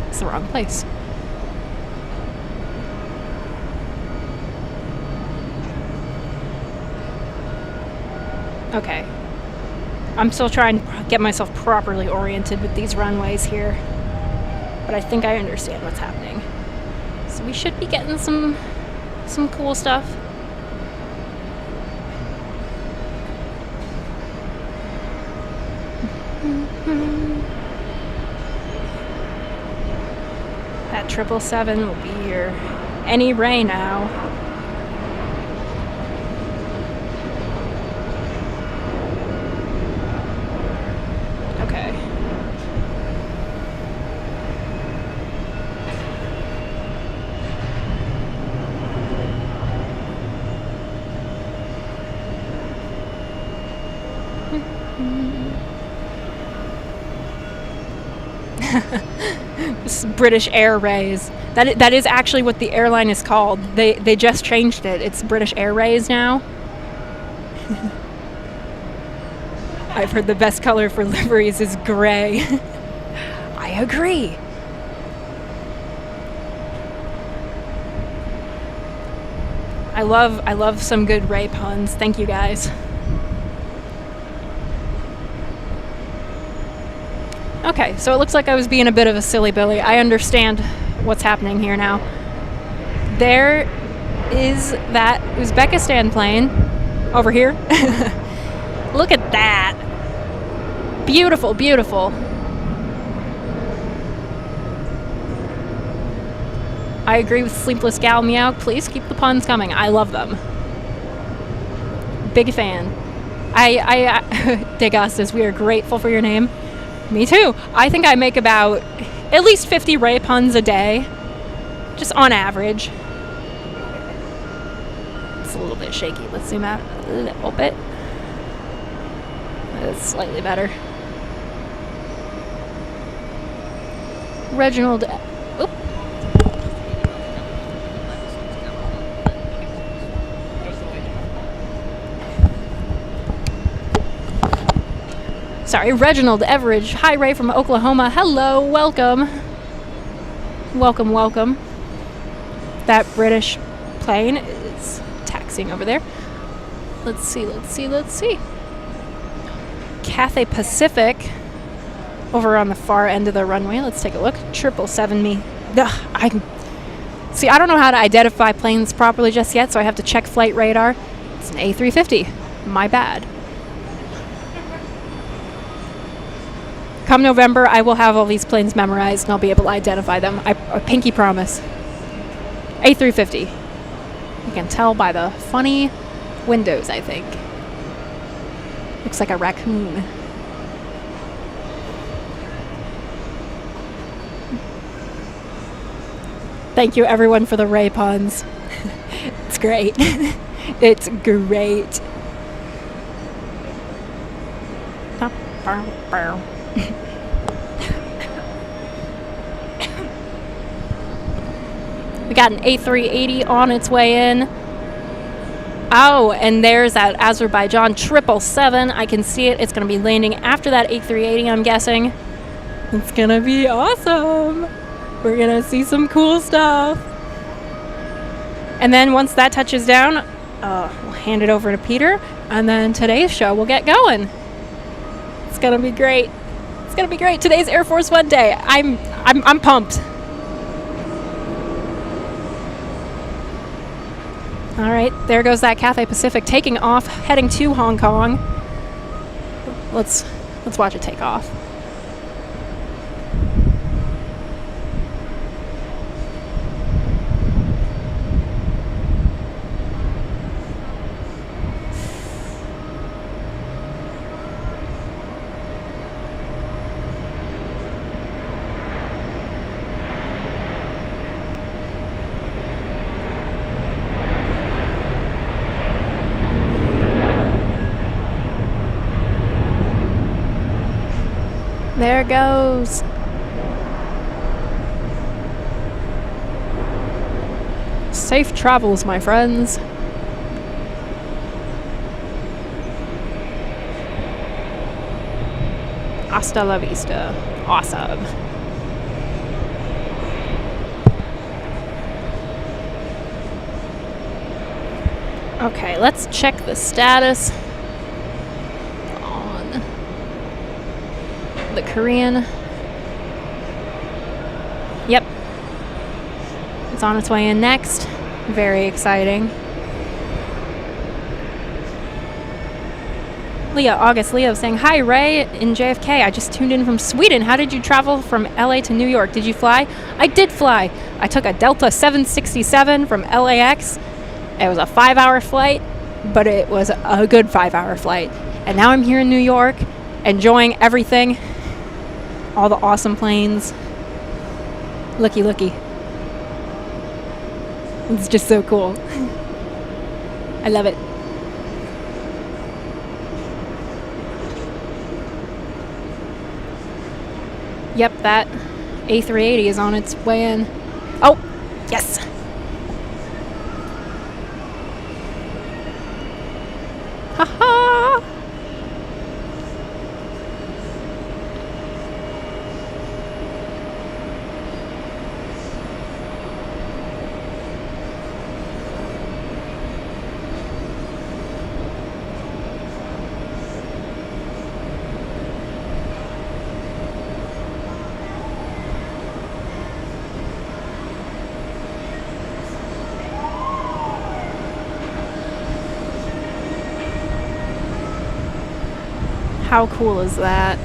is the wrong place. Okay. I'm still trying to get myself properly oriented with these runways here. But I think I understand what's happening. So we should be getting some cool stuff. That 777 will be here any ray now. Okay. This is British Airways. That is actually what the airline is called. They just changed it. It's British Airways now. I've heard the best color for liveries is gray. I agree. I love some good Ray puns. Thank you guys. Okay, so it looks like I was being a bit of a silly Billy. I understand what's happening here now. There is that Uzbekistan plane over here. Look at that. Beautiful, beautiful. I agree with Sleepless Gal Meow. Please keep the puns coming. I love them. Big fan. Degas says, we are grateful for your name. Me too. I think I make about at least 50 Ray puns a day, just on average. It's a little bit shaky. Let's zoom out a little bit. That's slightly better. Reginald. Oop. Sorry, Reginald Everidge. Hi, Ray from Oklahoma. Hello, welcome. Welcome, welcome. That British plane is taxiing over there. Let's see. Cathay Pacific over on the far end of the runway. Let's take a look. 777 me. I don't know how to identify planes properly just yet, so I have to check flight radar. It's an A350. My bad. Come November, I will have all these planes memorized and I'll be able to identify them. I pinky promise. A350. You can tell by the funny windows, I think. Looks like a raccoon. Thank you everyone for the Ray puns. It's great. It's great. We got an A380 on its way in. Oh, and there's that Azerbaijan 777. I can see it. It's going to be landing after that A380, I'm guessing. It's going to be awesome. We're going to see some cool stuff. And then once that touches down, we'll hand it over to Peter. And then today's show will get going. It's going to be great. It's going to be great. Today's Air Force One day. I'm pumped. All right, there goes that Cathay Pacific taking off, heading to Hong Kong. Let's watch it take off. There it goes. Safe travels, my friends. Hasta la vista. Awesome. Okay, let's check the status on the Korean. Yep. It's on its way in next. Very exciting. Leo saying, hi Ray in JFK. I just tuned in from Sweden. How did you travel from LA to New York? Did you fly? I did fly. I took a Delta 767 from LAX. It was a 5-hour flight, but it was a good 5-hour flight. And now I'm here in New York, enjoying everything. All the awesome planes. Looky. It's just so cool. I love it. Yep, that A380 is on its way in. Oh, yes. Ha-ha. How cool is that?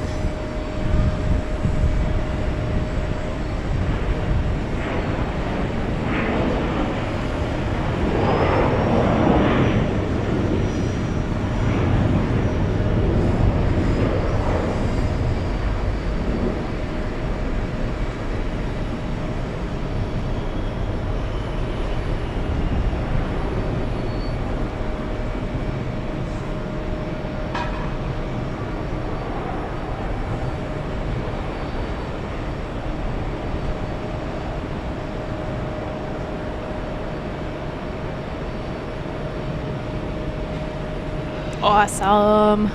Awesome.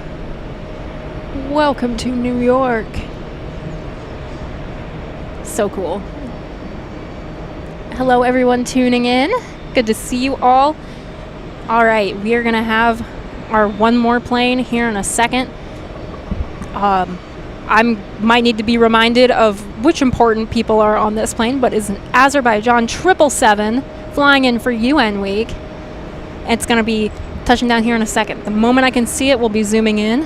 Welcome to New York. So cool. Hello, everyone tuning in. Good to see you all. All right, we are going to have our one more plane here in a second. I might need to be reminded of which important people are on this plane, but it's an Azerbaijan 777 flying in for UN week. It's going to be touching down here in a second. The moment I can see it, we'll be zooming in.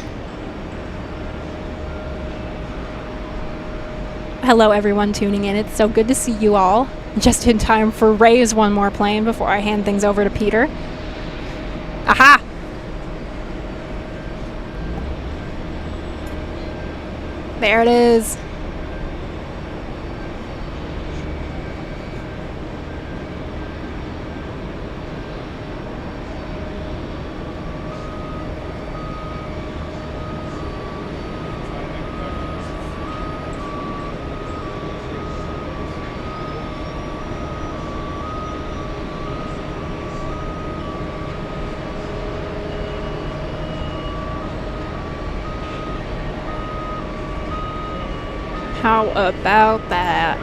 Hello, everyone tuning in. It's so good to see you all. Just in time for Ray's one more plane before I hand things over to Peter. Aha! There it is. How about that?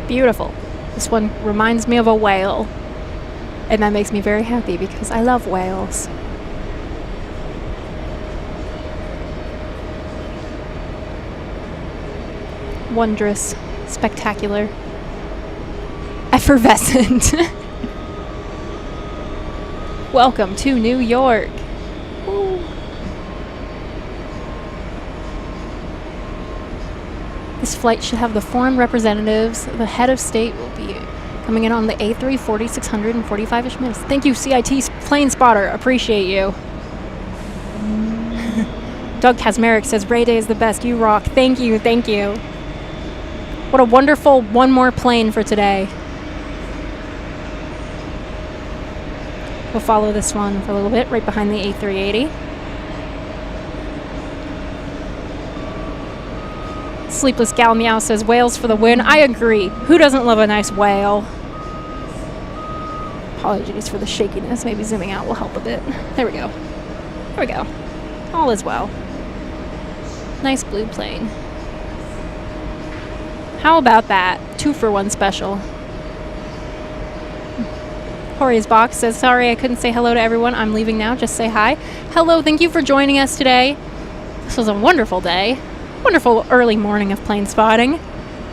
Beautiful. This one reminds me of a whale. And that makes me very happy because I love whales. Wondrous, spectacular, effervescent. Welcome to New York. Woo. This flight should have the foreign representatives. The head of state will be coming in on the A340, 645-ish minutes. Thank you, CIT Plane Spotter. Appreciate you. Doug Kazmarek says, Ray Day is the best. You rock. Thank you. Thank you. What a wonderful one more plane for today. We'll follow this one for a little bit, right behind the A380. Sleepless Gal Meow says, whales for the win. I agree. Who doesn't love a nice whale? Apologies for the shakiness. Maybe zooming out will help a bit. There we go. There we go. All is well. Nice blue plane. How about that? 2-for-1 special. Corey's Box says, sorry I couldn't say hello to everyone. I'm leaving now. Just say hi. Hello. Thank you for joining us today. This was a wonderful day. Wonderful early morning of plane spotting.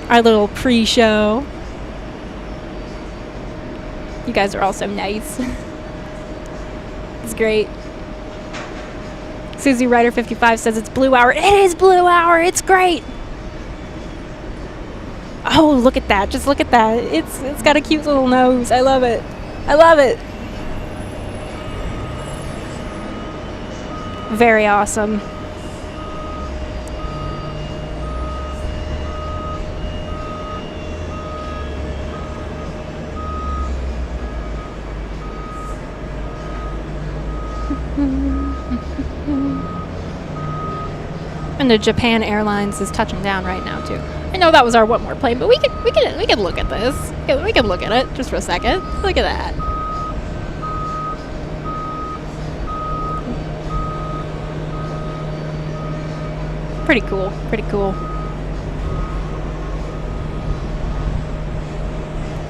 Our little pre-show. You guys are all so nice. It's great. Susie Ryder 55 says it's blue hour. It is blue hour. It's great. Oh, look at that. Just look at that. It's got a cute little nose. I love it. I love it. Very awesome. And the Japan Airlines is touching down right now too. I know that was our one more plane, but we could look at this. We could look at it just for a second. Look at that. Pretty cool. Pretty cool.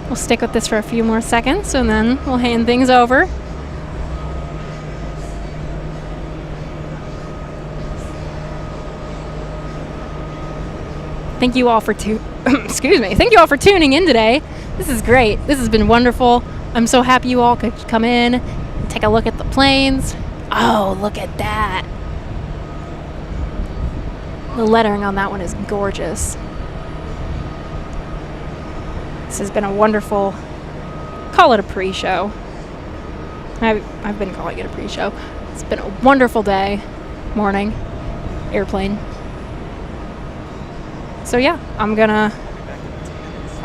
We'll stick with this for a few more seconds and then we'll hand things over. Thank you all for Thank you all for tuning in today. This is great. This has been wonderful. I'm so happy you all could come in and take a look at the planes. Oh, look at that. The lettering on that one is gorgeous. This has been a wonderful, call it a pre-show. I've been calling it a pre-show. It's been a wonderful day, morning, airplane. So yeah, I'm gonna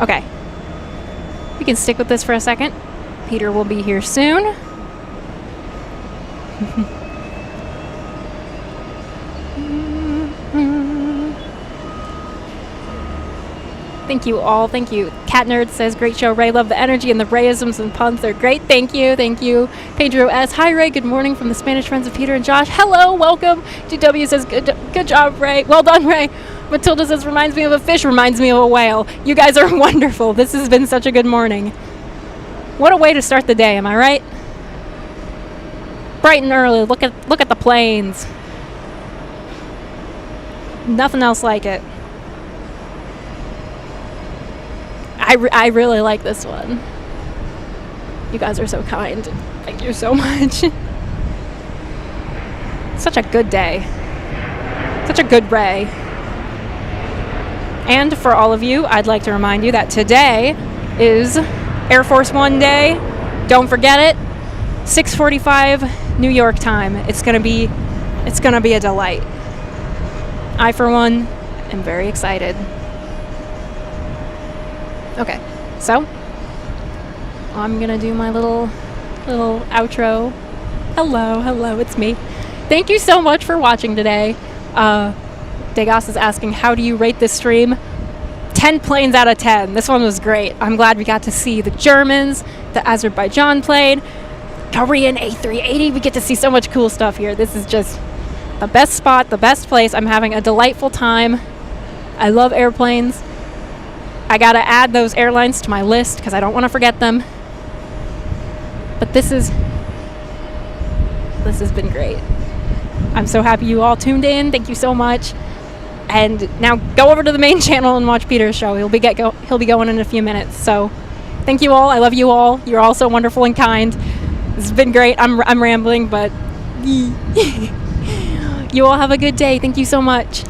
Okay. We can stick with this for a second. Peter will be here soon. Thank you all. Thank you. Cat Nerd says, great show, Ray. Love the energy and the Rayisms and puns. They're great. Thank you. Thank you. Pedro S. Hi, Ray. Good morning from the Spanish friends of Peter and Josh. Hello. Welcome. GW says, good job, Ray. Well done, Ray. Matilda says, reminds me of a fish, reminds me of a whale. You guys are wonderful. This has been such a good morning. What a way to start the day, am I right? Bright and early. Look at the planes. Nothing else like it. I really like this one. You guys are so kind. Thank you so much. Such a good day. Such a good Ray. And for all of you, I'd like to remind you that today is Air Force One Day. Don't forget it. 6:45 New York time. It's gonna be a delight. I, for one, am very excited. Okay, so I'm gonna do my little outro. Hello, it's me. Thank you so much for watching today. Degas is asking, how do you rate this stream? 10 planes out of 10. This one was great. I'm glad we got to see the Germans, the Azerbaijan plane, Korean A380. We get to see so much cool stuff here. This is just the best spot, the best place. I'm having a delightful time. I love airplanes. I gotta add those airlines to my list because I don't want to forget them. But this has been great. I'm so happy you all tuned in. Thank you so much. And now go over to the main channel and watch Peter's show. He'll be going in a few minutes. So thank you all. I love you all. You're all so wonderful and kind. This has been great. I'm rambling, but you all have a good day. Thank you so much.